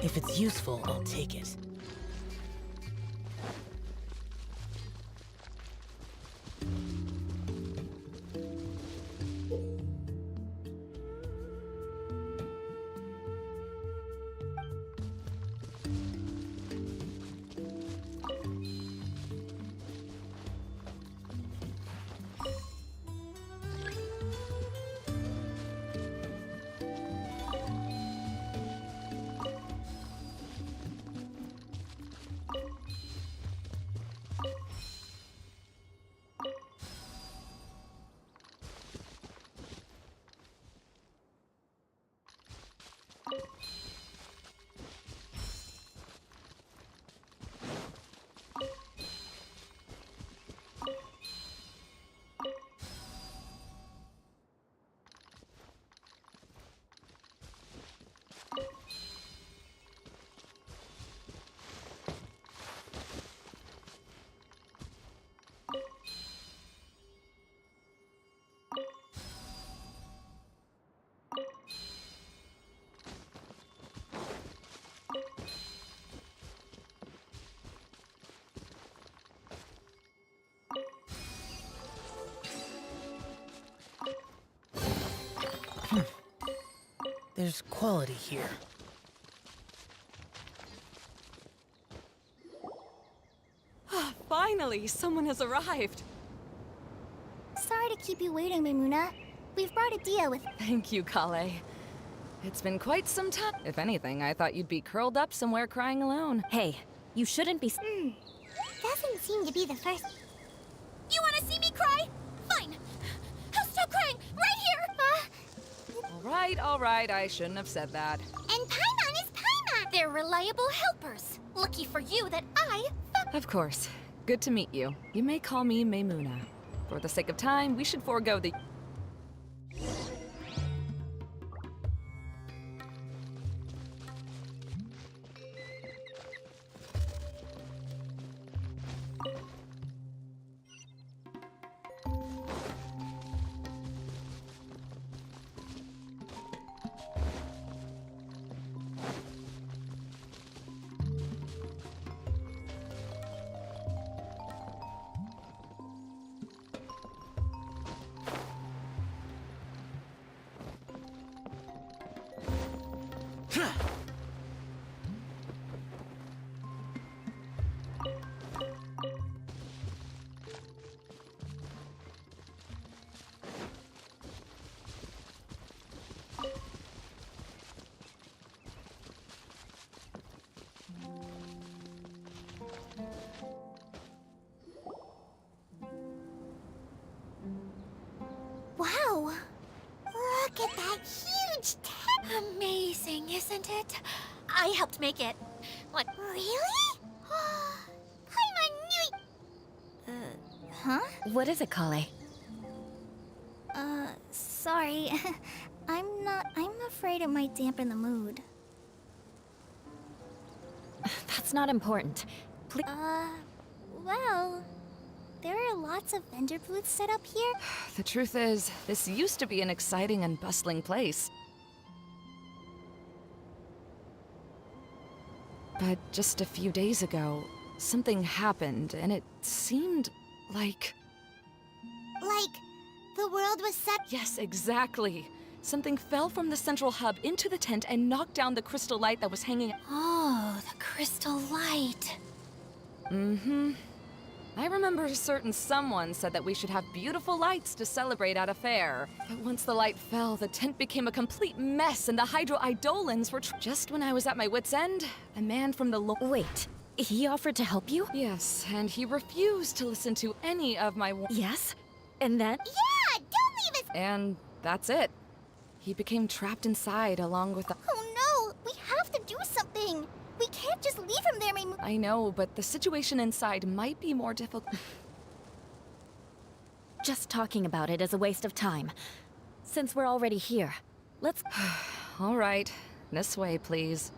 If it's useful, I'll take it. There's quality here. Finally, someone has arrived. Sorry to keep you waiting, Maimuna. We've brought a deal with... Thank you, Kale. It's been quite some time. If anything, I thought you'd be curled up somewhere crying alone. Hey, you shouldn't be... Doesn't seem to be the first... You want to see me cry? Fine. I'll stop crying right here. All right, I shouldn't have said that. And Paimon is Paimon! They're reliable helpers. Lucky for you that I... Of course. Good to meet you. You may call me Maimuna. For the sake of time, we should forego the... Wow! Look at that huge tent! Amazing, isn't it? I helped make it. What? Really? Paimon knew it! Huh? What is it, Kale? Sorry. I'm afraid it might dampen the mood. That's not important. Please... Well... There are lots of vendor booths set up here. The truth is, this used to be an exciting and bustling place. But just a few days ago, something happened, and it seemed like... Like, the world was set... Yes, exactly. Something fell from the central hub into the tent and knocked down the crystal light that was hanging... Oh, the crystal light. Mm-hmm. I remember a certain someone said that we should have beautiful lights to celebrate at a fair. But once the light fell, the tent became a complete mess and the Hydro-Eidolons were just when I was at my wit's end, a man from the Wait, he offered to help you? Yes, and he refused to listen to any of my Yes? And then? Yeah! Don't leave us! And that's it. He became trapped inside along with the... Oh no! We have to do something! We can't just leave him there, Maimuna. I know, but the situation inside might be more difficult. Just talking about it is a waste of time. Since we're already here, let's... All right. This way, please.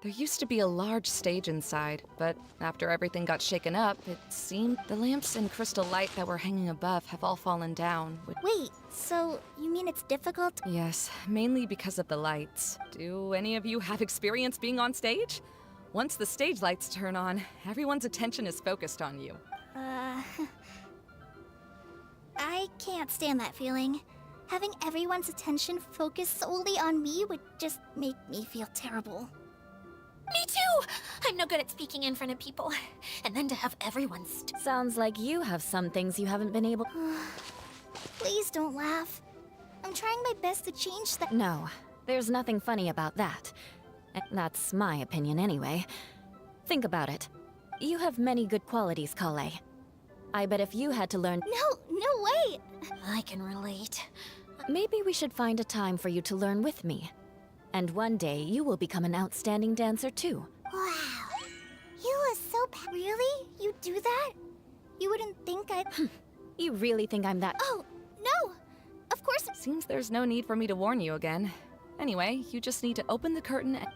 There used to be a large stage inside, but after everything got shaken up, it seemed the lamps and crystal light that were hanging above have all fallen down. Wait, so you mean it's difficult? Yes, mainly because of the lights. Do any of you have experience being on stage? Once the stage lights turn on, everyone's attention is focused on you. I can't stand that feeling. Having everyone's attention focused solely on me would just make me feel terrible. Me too! I'm no good at speaking in front of people. And then to have everyone Sounds like you have some things you haven't been able. Please don't laugh. I'm trying my best to change that. No, there's nothing funny about that. That's my opinion anyway. Think about it. You have many good qualities, Kale. I bet if you had to learn. No way! I can relate. Maybe we should find a time for you to learn with me. And one day you will become an outstanding dancer too. Wow. You are so Really? You do that? You wouldn't think I'd... You really think I'm that... Oh, no! Of course... Seems there's no need for me to warn you again. Anyway, you just need to open the curtain and...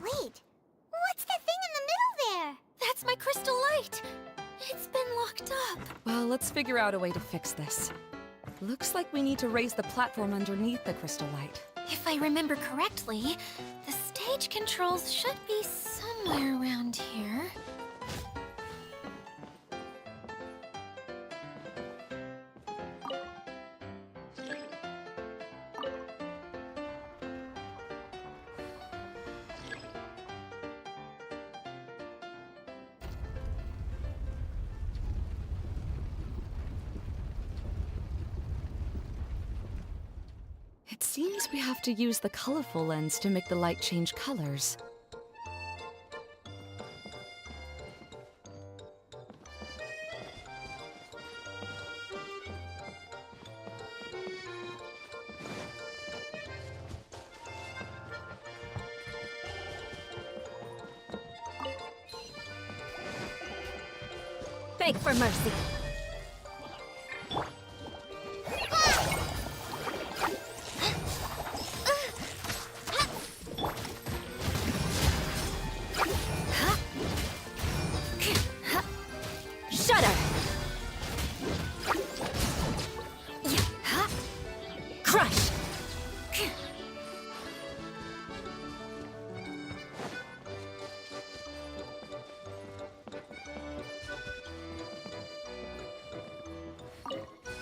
Wait, what's that thing in the middle there? That's my crystal light! It's been locked up. Well, let's figure out a way to fix this. Looks like we need to raise the platform underneath the crystal light. If I remember correctly, the stage controls should be somewhere around here. It seems we have to use the colorful lens to make the light change colors. Beg for mercy.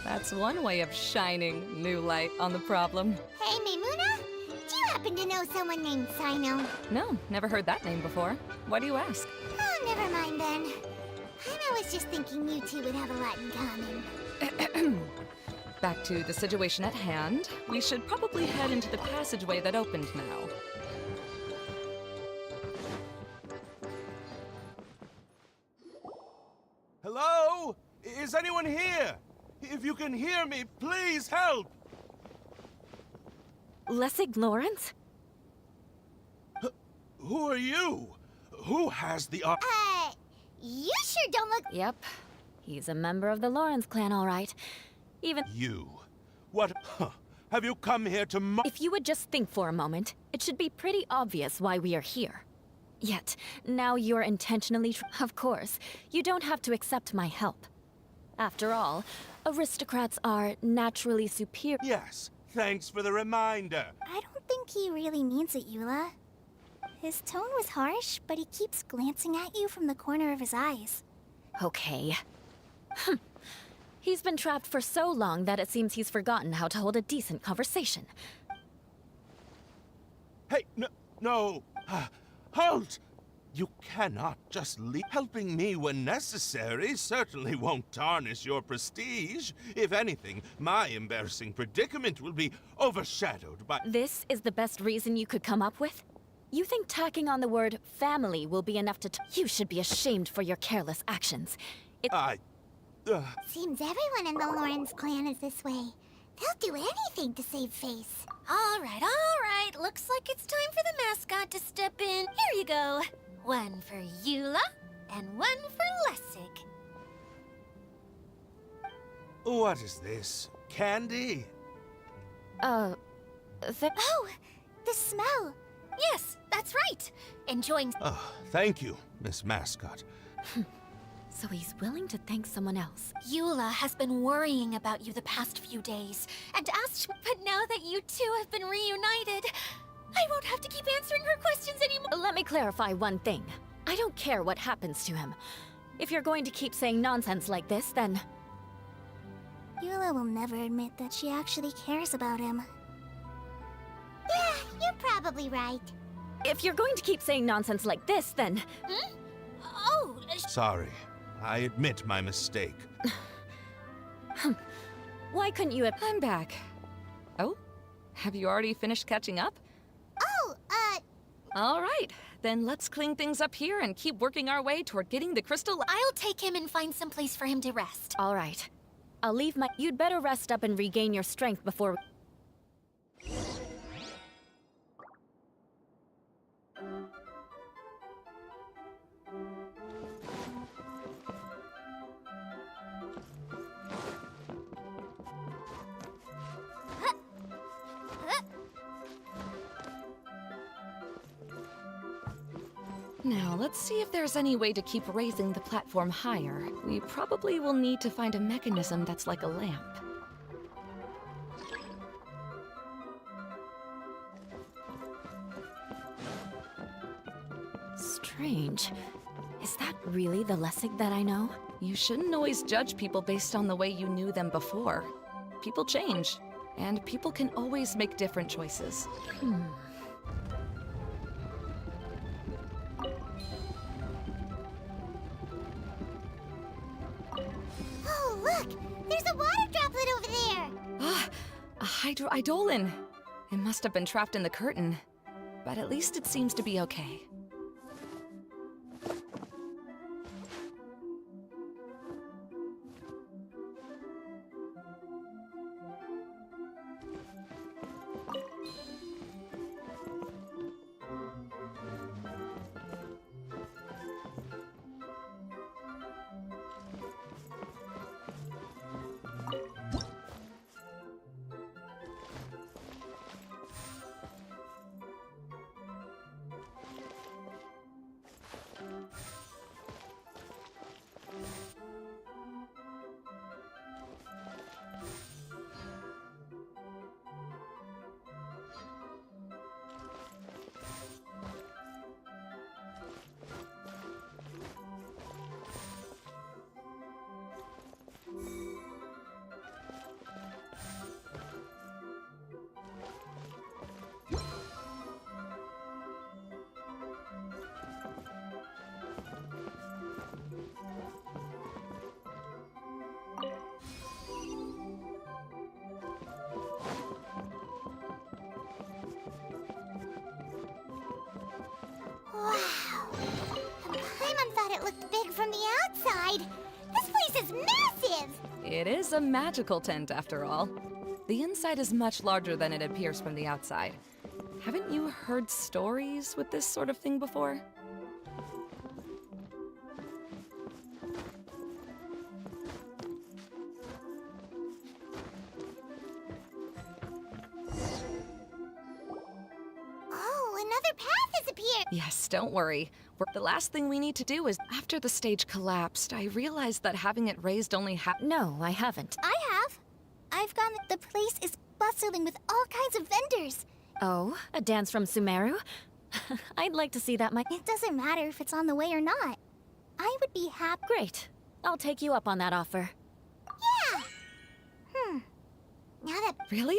That's one way of shining new light on the problem. Hey, Maimuna, do you happen to know someone named Sino? No, never heard that name before. Why do you ask? Oh, never mind then. I was just thinking you two would have a lot in common. Back to the situation at hand. We should probably head into the passageway that opened now. Hello? Is anyone here? If you can hear me, please help! Lessig Lawrence? Who are you? Who has the You sure don't look... Yep. He's a member of the Lawrence clan, all right. Even... You? What? Have you come here to If you would just think for a moment, it should be pretty obvious why we are here. Yet, now you're intentionally... Of course, you don't have to accept my help. After all, aristocrats are naturally superior... Yes, thanks for the reminder. I don't think he really means it, Eula. His tone was harsh, but he keeps glancing at you from the corner of his eyes. Okay. He's been trapped for so long that it seems he's forgotten how to hold a decent conversation. Hey, no. Halt! You cannot just leave. Helping me when necessary certainly won't tarnish your prestige. If anything, my embarrassing predicament will be overshadowed by... This is the best reason you could come up with? You think tacking on the word family will be enough to... You should be ashamed for your careless actions. Seems everyone in the Lawrence clan is this way. They'll do anything to save face. All right. Looks like it's time for the mascot to step in. Here you go. One for Eula and one for Lessig. What is this? Candy? Oh, the smell. Yes, that's right. Enjoying. Oh, thank you, Miss Mascot. So he's willing to thank someone else. Eula has been worrying about you the past few days and asked, but now that you two have been reunited, I won't have to keep answering her questions anymore. Let me clarify one thing. I don't care what happens to him. If you're going to keep saying nonsense like this, then... Eula will never admit that she actually cares about him. Yeah, you're probably right. If you're going to keep saying nonsense like this, then... Oh, Sorry. I admit my mistake. Why couldn't you have... I'm back. Oh? Have you already finished catching up? All right. Then let's clean things up here and keep working our way toward getting the crystal... I'll take him and find some place for him to rest. All right. I'll leave my... You'd better rest up and regain your strength before... Now, let's see if there's any way to keep raising the platform higher. We probably will need to find a mechanism that's like a lamp. Strange. Is that really the Lessig that I know? You shouldn't always judge people based on the way you knew them before. People change, and people can always make different choices. Oh, look! There's a water droplet over there! Ah, a hydroidolin! It must have been trapped in the curtain, but at least it seems to be okay. Wow! The Paimon thought it looked big from the outside! This place is massive! It is a magical tent, after all. The inside is much larger than it appears from the outside. Haven't you heard stories with this sort of thing before? Oh, another path has appeared! Yes, don't worry. The last thing we need to do is, after the stage collapsed, I realized that having it raised only No, I haven't. I have. I've gone. The place is bustling with all kinds of vendors. Oh, a dance from Sumeru? I'd like to see that, It doesn't matter if it's on the way or not. I would be happy. Great. I'll take you up on that offer. Yeah! Now that... Really?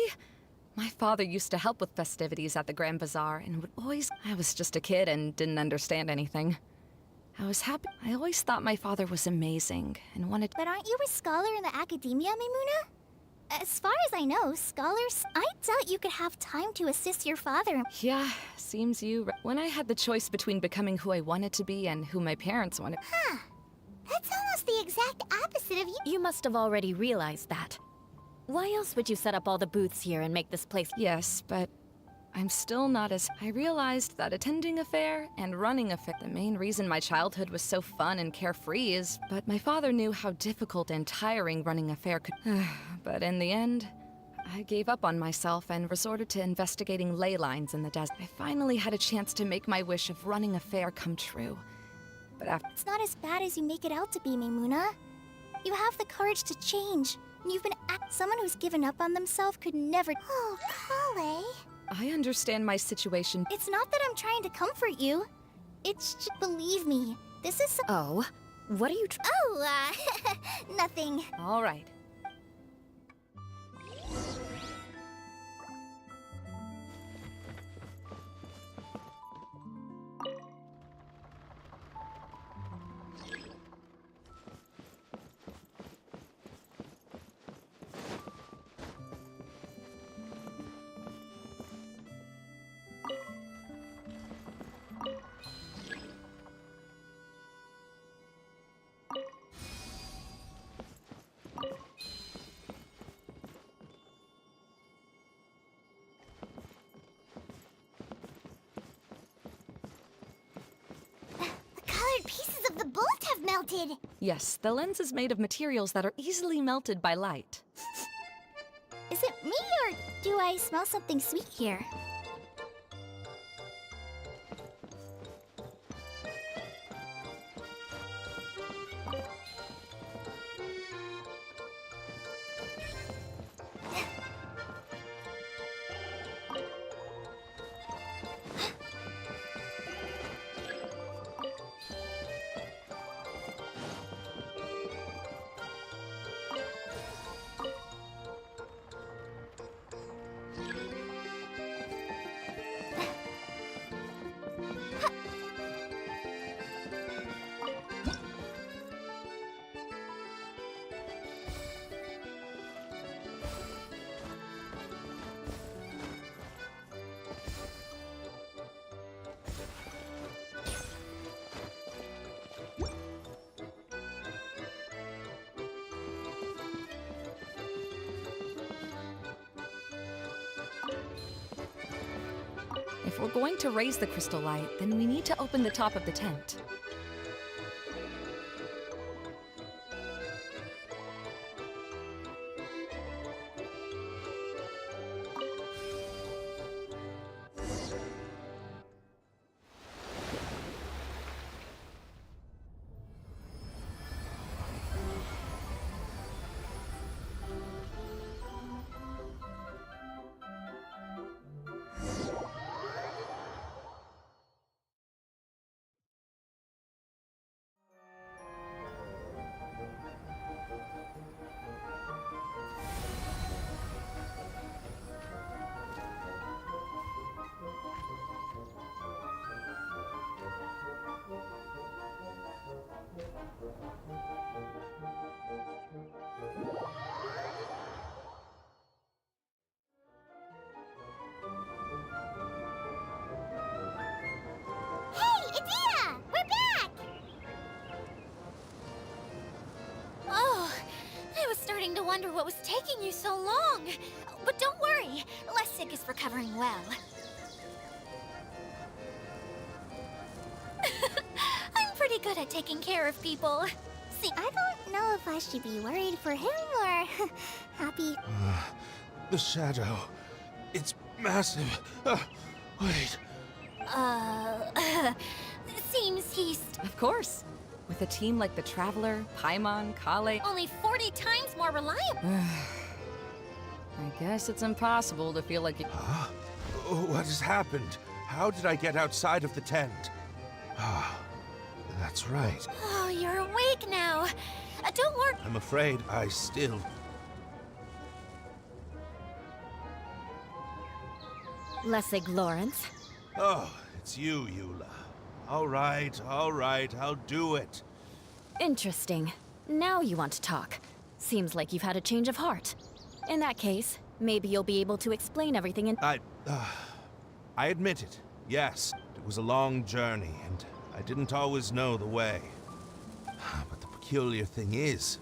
My father used to help with festivities at the Grand Bazaar and would always... I was just a kid and didn't understand anything. I was happy. I always thought my father was amazing and wanted... But aren't you a scholar in the academia, Mimuna? As far as I know, scholars... I doubt you could have time to assist your father. Yeah, seems you... When I had the choice between becoming who I wanted to be and who my parents wanted... Huh. That's almost the exact opposite of you. You must have already realized that. Why else would you set up all the booths here and make this place? Yes, but I'm still not as... I realized that attending a fair and running a fair... The main reason my childhood was so fun and carefree is... But my father knew how difficult and tiring running a fair could... But in the end, I gave up on myself and resorted to investigating ley lines in the desert. I finally had a chance to make my wish of running a fair come true. But after... It's not as bad as you make it out to be, Maimuna. You have the courage to change. You've been someone who's given up on themselves could never... Oh, Kale. I understand my situation. It's not that I'm trying to comfort you. It's just, believe me, this is... Oh? What are you nothing. All right. Pieces of the bullet have melted. Yes, the lens is made of materials that are easily melted by light. Is it me, or do I smell something sweet here? If we're going to raise the crystal light, then we need to open the top of the tent. To wonder what was taking you so long. But don't worry, Lessig is recovering well. I'm pretty good at taking care of people. See, I don't know if I should be worried for him or happy. The shadow. It's massive. Wait. Seems he's... Of course. With a team like the Traveler, Paimon, Kale... Only 40 times more reliable. I guess it's impossible to feel like you... Huh? What has happened? How did I get outside of the tent? Ah, that's right. Oh, you're awake now. Don't worry. I'm afraid I still... Lessig Lawrence. Oh, it's you, Eula. All right, I'll do it. Interesting. Now you want to talk. Seems like you've had a change of heart. In that case, maybe you'll be able to explain everything in... I admit it. Yes, it was a long journey, and I didn't always know the way. But the peculiar thing is,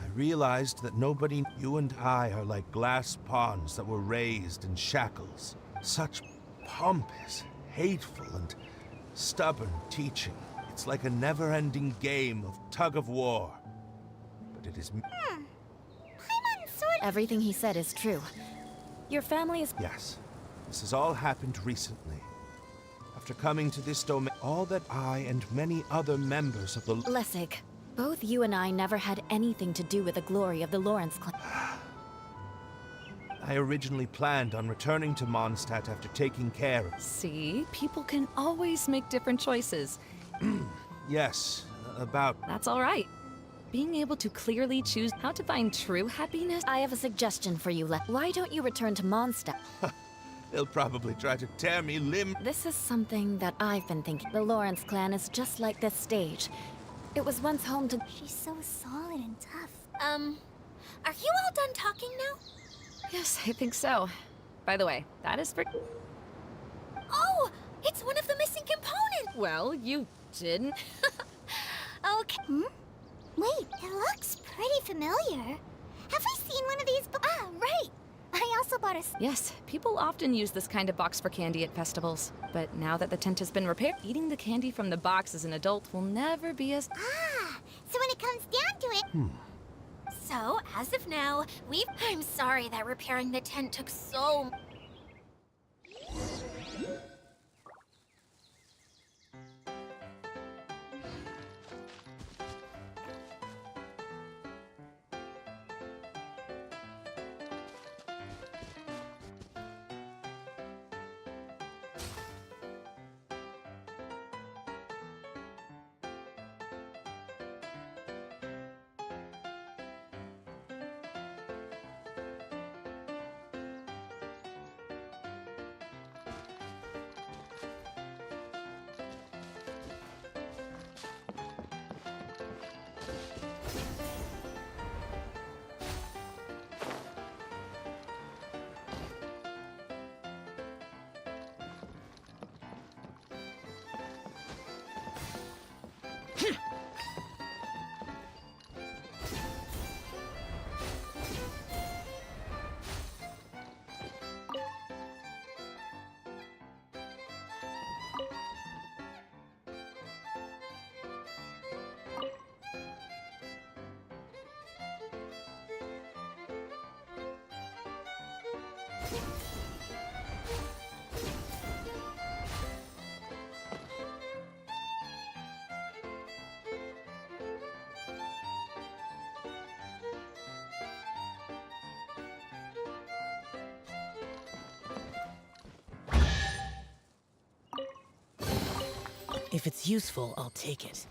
I realized that nobody, you and I, are like glass pawns that were raised in shackles. Such pompous, hateful, and stubborn teaching. It's like a never-ending game of tug-of-war. But it is... I'm unsure. Everything he said is true. Your family is... Yes, this has all happened recently. After coming to this domain, all that I and many other members of the... Lessig, both you and I never had anything to do with the glory of the Lawrence clan. I originally planned on returning to Mondstadt after taking care of... See? People can always make different choices. Yes, about... That's all right. Being able to clearly choose how to find true happiness... I have a suggestion for you, Why don't you return to Mondstadt? They'll probably try to tear me limb... This is something that I've been thinking. The Lawrence clan is just like this stage. It was once home to... She's so solid and tough. Are you all done talking now? Yes, I think so. By the way, that is for... Oh, it's one of the missing components! Well, you didn't. Okay. Wait, it looks pretty familiar. Have we seen one of these? Right. I also bought a... Yes, people often use this kind of box for candy at festivals. But now that the tent has been repaired, eating the candy from the box as an adult will never be as... So when it comes down to it... So, as of now, I'm sorry that repairing the tent took so... If it's useful, I'll take it.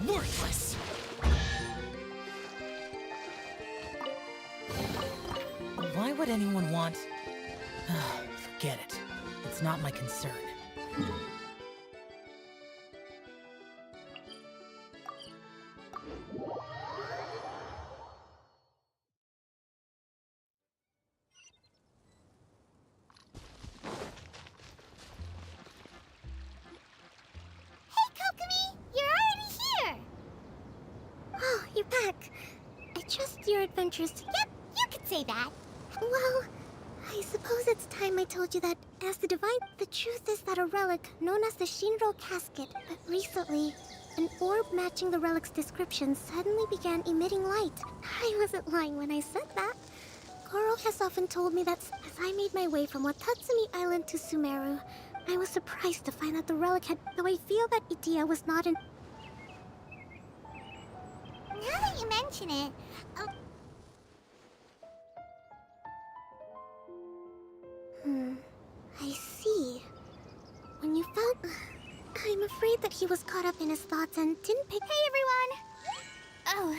Worthless! Why would anyone want... Forget it. It's not my concern. back. I trust your adventures. Yep, you could say that. Well, I suppose it's time I told you that as the divine, the truth is that a relic known as the Shinro casket, but recently, an orb matching the relic's description suddenly began emitting light. I wasn't lying when I said that. Goro has often told me that as I made my way from Watatsumi Island to Sumeru, I was surprised to find that the relic had, though I feel that Idia was not in... Now that you mention it, I see. When you found... I'm afraid that he was caught up in his thoughts and didn't pick... Hey, everyone! Oh,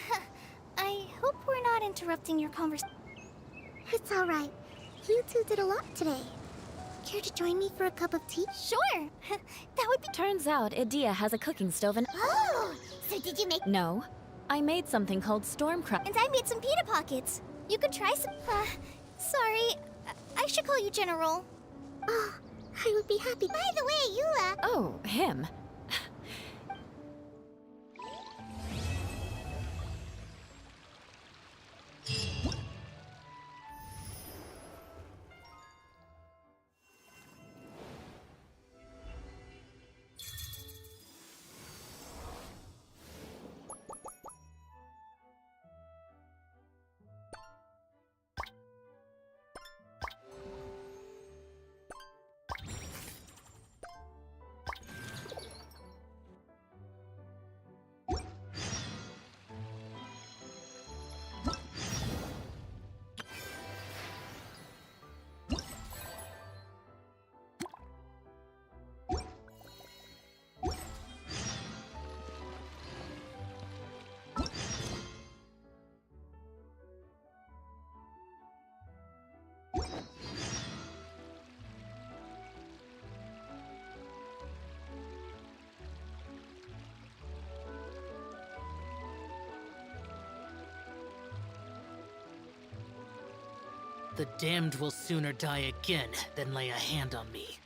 I hope we're not interrupting your conversation. It's alright. You two did a lot today. Care to join me for a cup of tea? Sure! That would be... Turns out Idia has a cooking stove and... Oh! So did you make... No. I made something called Stormcraft. And I made some pita pockets. You could try some... sorry. I should call you General. Oh, I would be happy. By the way, you, Oh, him. The damned will sooner die again than lay a hand on me.